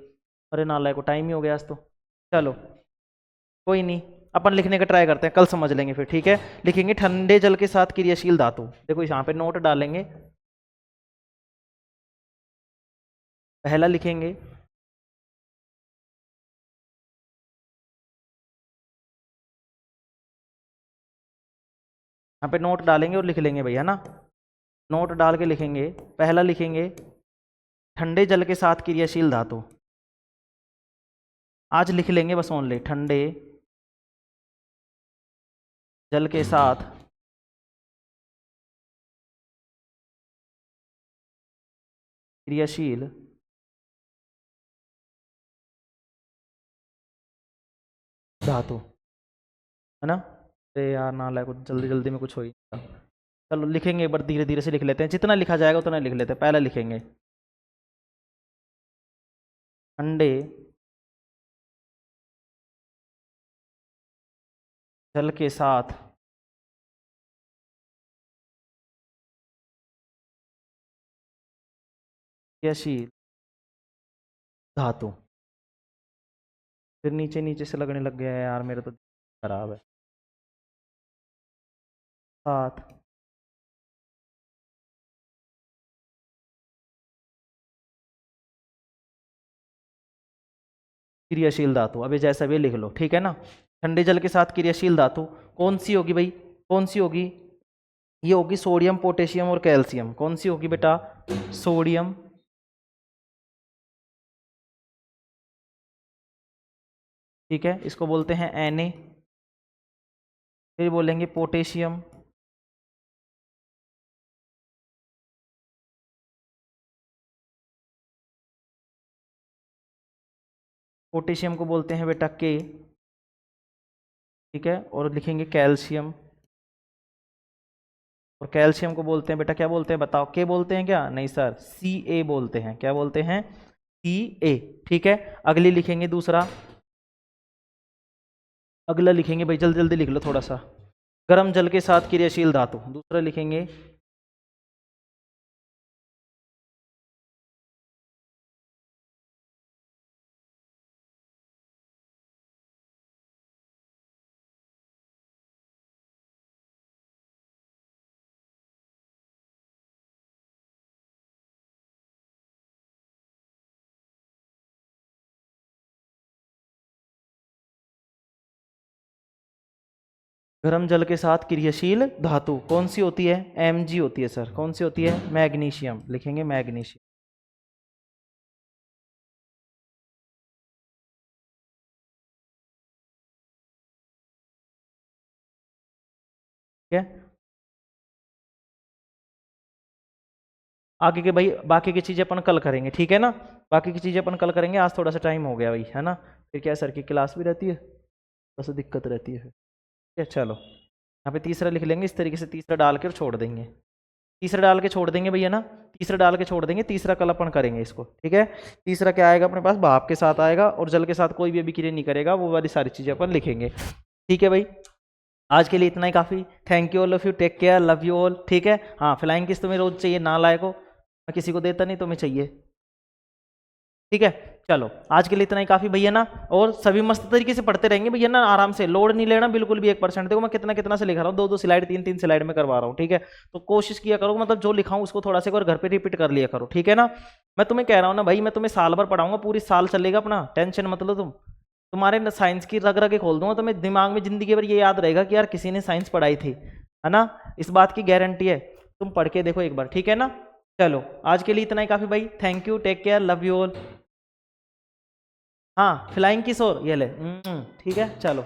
अरे नालायक को, टाइम ही हो गया आज तो। चलो कोई नहीं, अपन लिखने का ट्राई करते हैं, कल समझ लेंगे फिर। ठीक है, लिखेंगे ठंडे जल के साथ क्रियाशील धातु। देखो यहाँ पे नोट डालेंगे, पहला लिखेंगे यहाँ पे, नोट डालेंगे और लिख लेंगे भैया ना। नोट डाल के लिखेंगे, पहला लिखेंगे ठंडे जल के साथ क्रियाशील धातु। आज लिख लेंगे बस ओनली ठंडे जल के साथ क्रियाशील धातु, है ना। अरे यार ना लायक, जल्दी जल्दी में कुछ हो ही नहीं रहा। चलो लिखेंगे एक बार, धीरे धीरे से लिख लेते हैं, जितना लिखा जाएगा उतना लिख लेते हैं। पहला लिखेंगे ठंडे जल के साथ क्रियाशील धातु। फिर नीचे नीचे से लगने लग गया है यार, मेरा तो खराब है। साथ क्रियाशील धातु, अभी जैसा भी लिख लो, ठीक है ना। ठंडे जल के साथ क्रियाशील धातु कौन सी होगी भाई? कौन सी होगी? ये होगी सोडियम, पोटेशियम और कैल्शियम। कौन सी होगी बेटा? सोडियम, ठीक है, इसको बोलते हैं Na। फिर बोलेंगे पोटेशियम, पोटेशियम को बोलते हैं बेटा के, ठीक है। और लिखेंगे कैल्शियम, और कैल्शियम को बोलते हैं बेटा, क्या बोलते हैं बताओ? के बोलते हैं क्या? नहीं सर, Ca बोलते हैं। क्या बोलते हैं? Ca, ठीक है। अगली लिखेंगे दूसरा, अगला लिखेंगे भाई, जल्दी जल्दी लिख लो थोड़ा सा। गर्म जल के साथ क्रियाशील धातु, दूसरा लिखेंगे गर्म जल के साथ क्रियाशील धातु। कौन सी होती है? Mg होती है सर। कौन सी होती है? मैग्नीशियम, लिखेंगे मैग्नीशियम। ठीक है, आगे के भाई बाकी की चीज़ें अपन कल करेंगे, ठीक है ना, बाकी की चीज़ें अपन कल करेंगे, आज थोड़ा सा टाइम हो गया भाई, है ना, फिर क्या सर की क्लास भी रहती है, बस दिक्कत रहती है फिर, ठीक है। चलो यहाँ पे तीसरा लिख लेंगे इस तरीके से, तीसरा डाल के और छोड़ देंगे, तीसरा डाल के छोड़ देंगे भैया ना, तीसरा डाल के छोड़ देंगे, तीसरा कल अपन करेंगे इसको, ठीक है। तीसरा क्या आएगा अपने पास, भाप के साथ आएगा, और जल के साथ कोई भी अभिक्रिया नहीं करेगा, वो वाली सारी चीज़ें अपन लिखेंगे, ठीक है भाई। आज के लिए इतना ही काफ़ी, thank you all of you, take care, love you all, ठीक है। हाँ, फ्लाइंग किस तुम्हें रोज चाहिए, ना लायक हो, मैं किसी को देता नहीं, तुम्हें चाहिए, ठीक है। चलो आज के लिए इतना ही काफ़ी भैया ना, और सभी मस्त तरीके से पढ़ते रहेंगे भैया ना, आराम से, लोड नहीं लेना बिल्कुल भी 1%। देखो मैं कितना कितना से लिखा रहा हूँ, 2-2 स्लाइड 3-3 स्लाइड में करवा रहा हूँ, ठीक है। तो कोशिश किया करो, मतलब जो लिखा हूँ उसको थोड़ा सा एक बार घर पे रिपीट कर लिया करो, ठीक है ना। मैं तुम्हें कह रहा हूँ ना भाई, मैं तुम्हें साल भर पढ़ाऊंगा, पूरी साल चलेगा अपना, टेंशन मत लो तुम। तुम्हारे साइंस की रग रगे खोल दूंगा, तुम्हें दिमाग में जिंदगी भर ये याद रहेगा कि यार किसी ने साइंस पढ़ाई थी, है ना, इस बात की गारंटी है। तुम पढ़ के देखो एक बार, ठीक है ना। चलो आज के लिए इतना ही काफ़ी भाई, thank you, take care, love you all. हाँ फ्लाइंग किस और, ये ले, ठीक है, चलो।